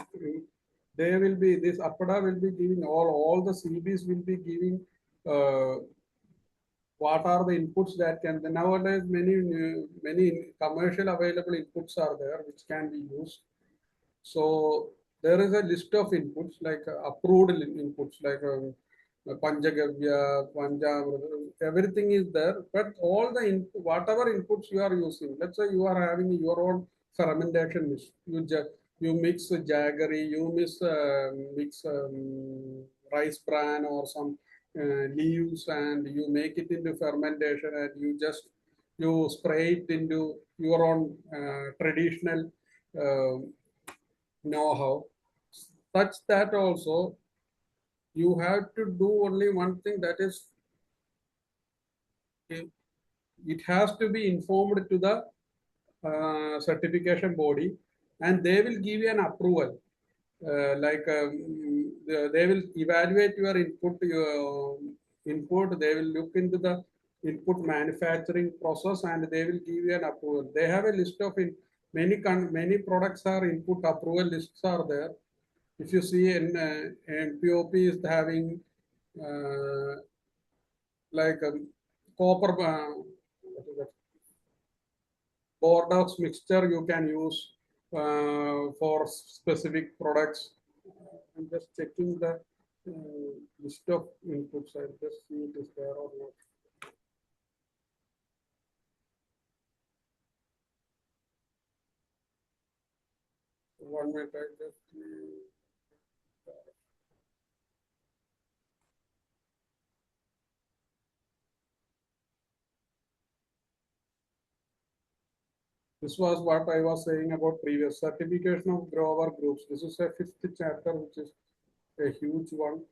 they will be this APADA will be giving all the CBs will be giving uh, what are the inputs that can nowadays many commercial available inputs are there which can be used. So there is a list of inputs like approved inputs like Panchagavya, Pancham, everything is there. But all the whatever inputs you are using, let's say you are having your own fermentation mix. You mix jaggery, you mix rice bran or some leaves, and you make it into fermentation, and you spray it into your own traditional uh, know-how, such that also you have to do only one thing, that is it has to be informed to the certification body, and they will give you an approval. They will evaluate your input. They will look into the input manufacturing process, and they will give you an approval. They have a list of many products are input approval lists are there. If you see in MPOP is having uh, like copper what is that? Bordeaux mixture you can use for specific products. I'm just checking the list of inputs. I'll just see it is there or not. One minute, I just. This was what I was saying about previous certification of grower groups. This is a fifth chapter, which is a huge one.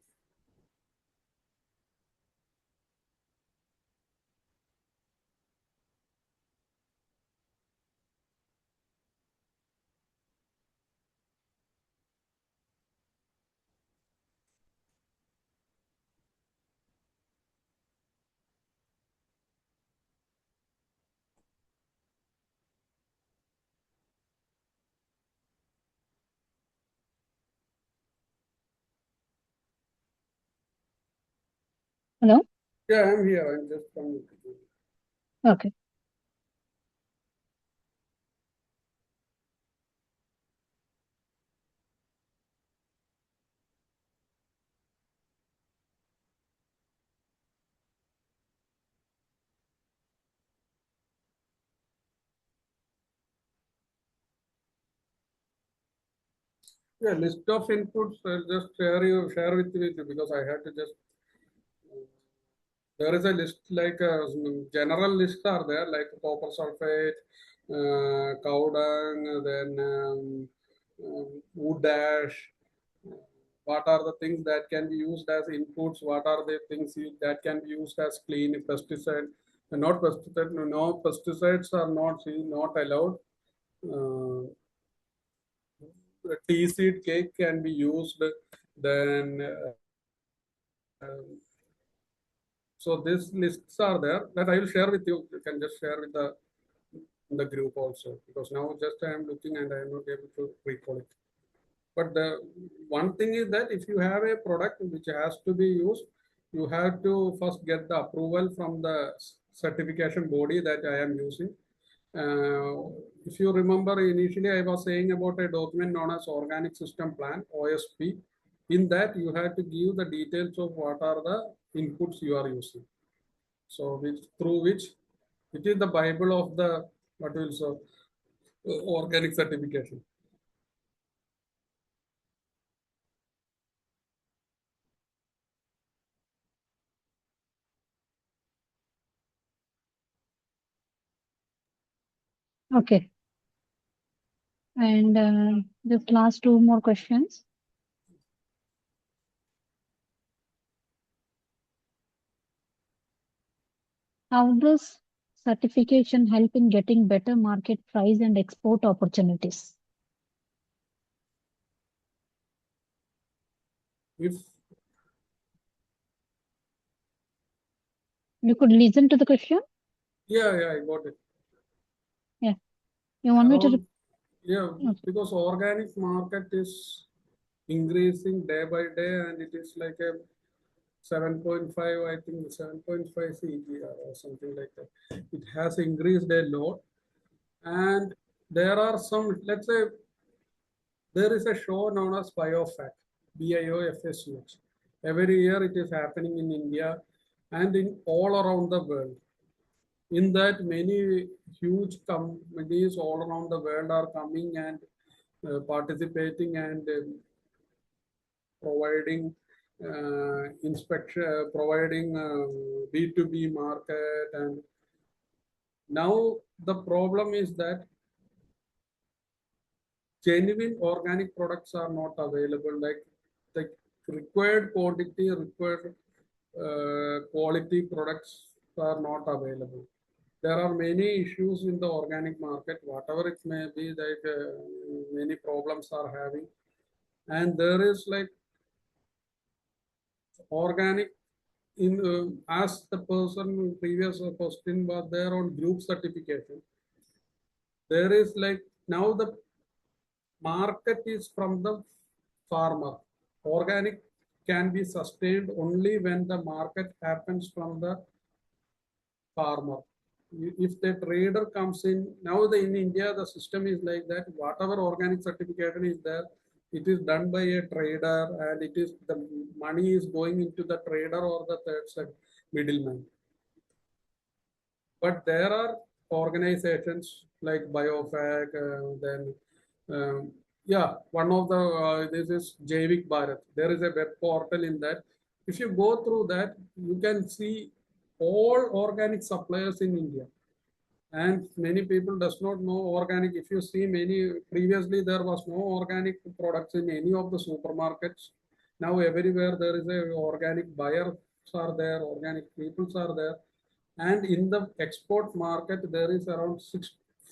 Hello? Yeah, I'm here. I'm just coming. Okay. Yeah, list of inputs. I'll just share with you because I had to just. There is a list like general lists are there like copper sulfate, cow dung, then wood ash, what are the things that can be used as inputs, what are the things that can be used as clean pesticide, not pesticide, no pesticides are not allowed. Uh, tea seed cake can be used. Then, so these lists are there that I will share with you. You can just share with the group also, because now just I am looking and I am not able to recall it. But the one thing is that if you have a product which has to be used, you have to first get the approval from the certification body that I am using. If you remember, initially I was saying about a document known as Organic System Plan, OSP. In that, you have to give the details of what are the inputs you are using. So, through which it is the Bible of the what will so organic certification. Okay. And just last two more questions. How does certification help in getting better market price and export opportunities? If You could listen to the question. yeah, I got it. Yeah. You want me to? Around yeah, Okay. because organic market is increasing day by day, and it is like a 7.5, I think 7.5 CGR or something like that. It has increased a lot, and there are some. Let's say there is a show known as BioFact, BIOFSUH. Every year it is happening in India and in all around the world. In that, many huge companies all around the world are coming and participating and providing inspection, providing B2B market. And now the problem is that genuine organic products are not available. Like the required quantity, required quality products are not available. There are many issues in the organic market, whatever it may be, like many problems are having. And there is like organic in as the person previous question was there on group certification. There is like now the market is from the farmer. Organic can be sustained only when the market happens from the farmer. If the trader comes in, now in India, the system is like that. Whatever organic certification is there, it is done by a trader, and it is the money is going into the trader or the third side middleman. But there are organizations like BioFac, then yeah, one of the this is Javik Bharat. There is a web portal in that. If you go through that, you can see all organic suppliers in India. And many people does not know organic. If you see many previously there was no organic products in any of the supermarkets. Now everywhere there is a organic buyers are there, organic peoples are there, and in the export market there is around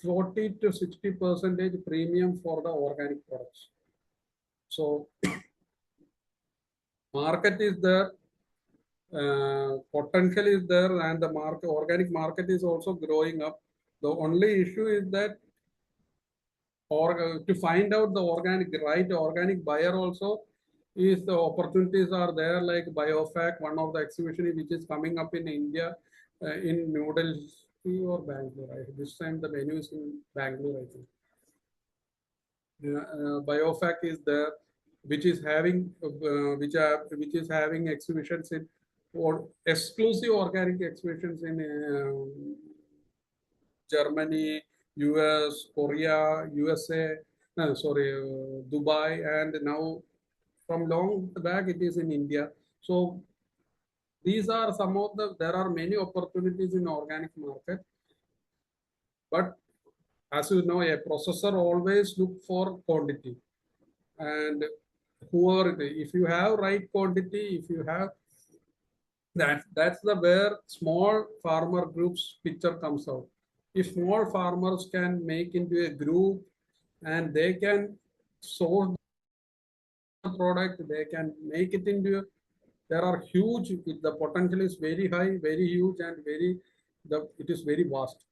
40 to 60 percentage premium for the organic products. So market is there, potential is there, and the market organic market is also growing up. The only issue is that or to find out the right organic buyer also is the opportunities are there, like BioFac, one of the exhibition which is coming up in India, in New Delhi or Bangalore. Right? This time the venue is in Bangalore, I think. BioFac is there, which is having which is having exhibitions in or exclusive organic exhibitions in Germany, US, Korea, USA, no, sorry, Dubai, and now from long back it is in India. So these are some of there are many opportunities in organic market, but as you know, a processor always look for quantity. And whoever it is, if you have right quantity, if you have that's the where small farmer groups picture comes out. If small farmers can make into a group and they can source the product, they can make it into there are huge, the potential is very high, very huge, and it is very vast.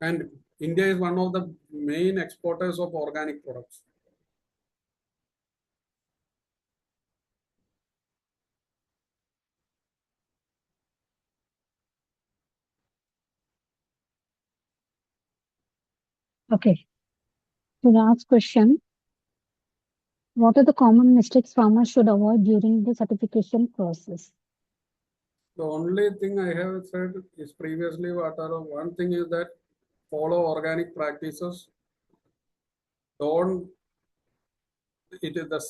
And India is one of the main exporters of organic products. Okay. The last question. What are the common mistakes farmers should avoid during the certification process? The only thing I have said is previously one thing is that follow organic practices. Don't it is the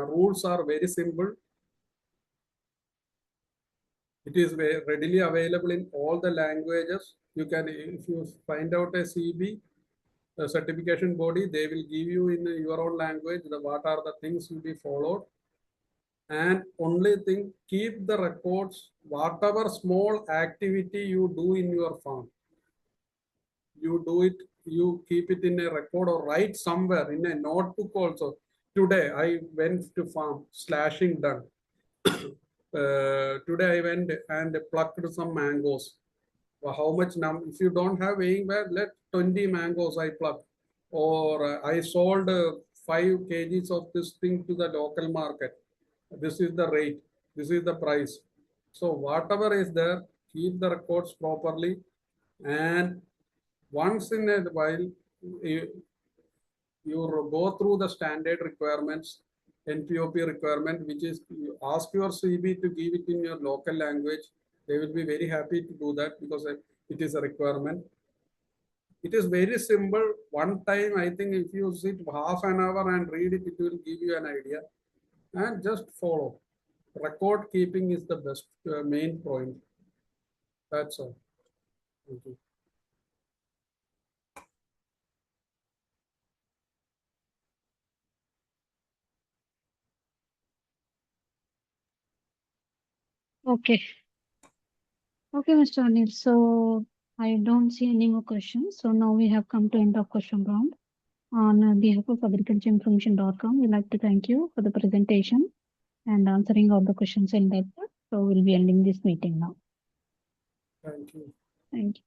rules are very simple. It is readily available in all the languages. You can, if you find out a CB, a certification body, they will give you in your own language what are the things to be followed. And only thing, keep the records, whatever small activity you do in your farm. You do it, you keep it in a record or write somewhere in a notebook also. Today I went to farm, slashing done. Today I went and plucked some mangoes. How much if you don't have weighing bag, let 20 mangoes I plucked. Or I sold 5 kgs of this thing to the local market. This is the rate, this is the price. So whatever is there, keep the records properly, and once in a while you go through the standard requirements, NPOP requirement, which is you ask your CB to give it in your local language. They will be very happy to do that because it is a requirement. It is very simple. One time, I think if you sit half an hour and read it, it will give you an idea. And just follow. Record keeping is the best main point. That's all. Thank you. Okay. Okay, Mr. Anil. So I don't see any more questions. So now we have come to end of question round. On behalf of agricultureinformation.com, we'd like to thank you for the presentation and answering all the questions in depth. So we'll be ending this meeting now. Thank you. Thank you.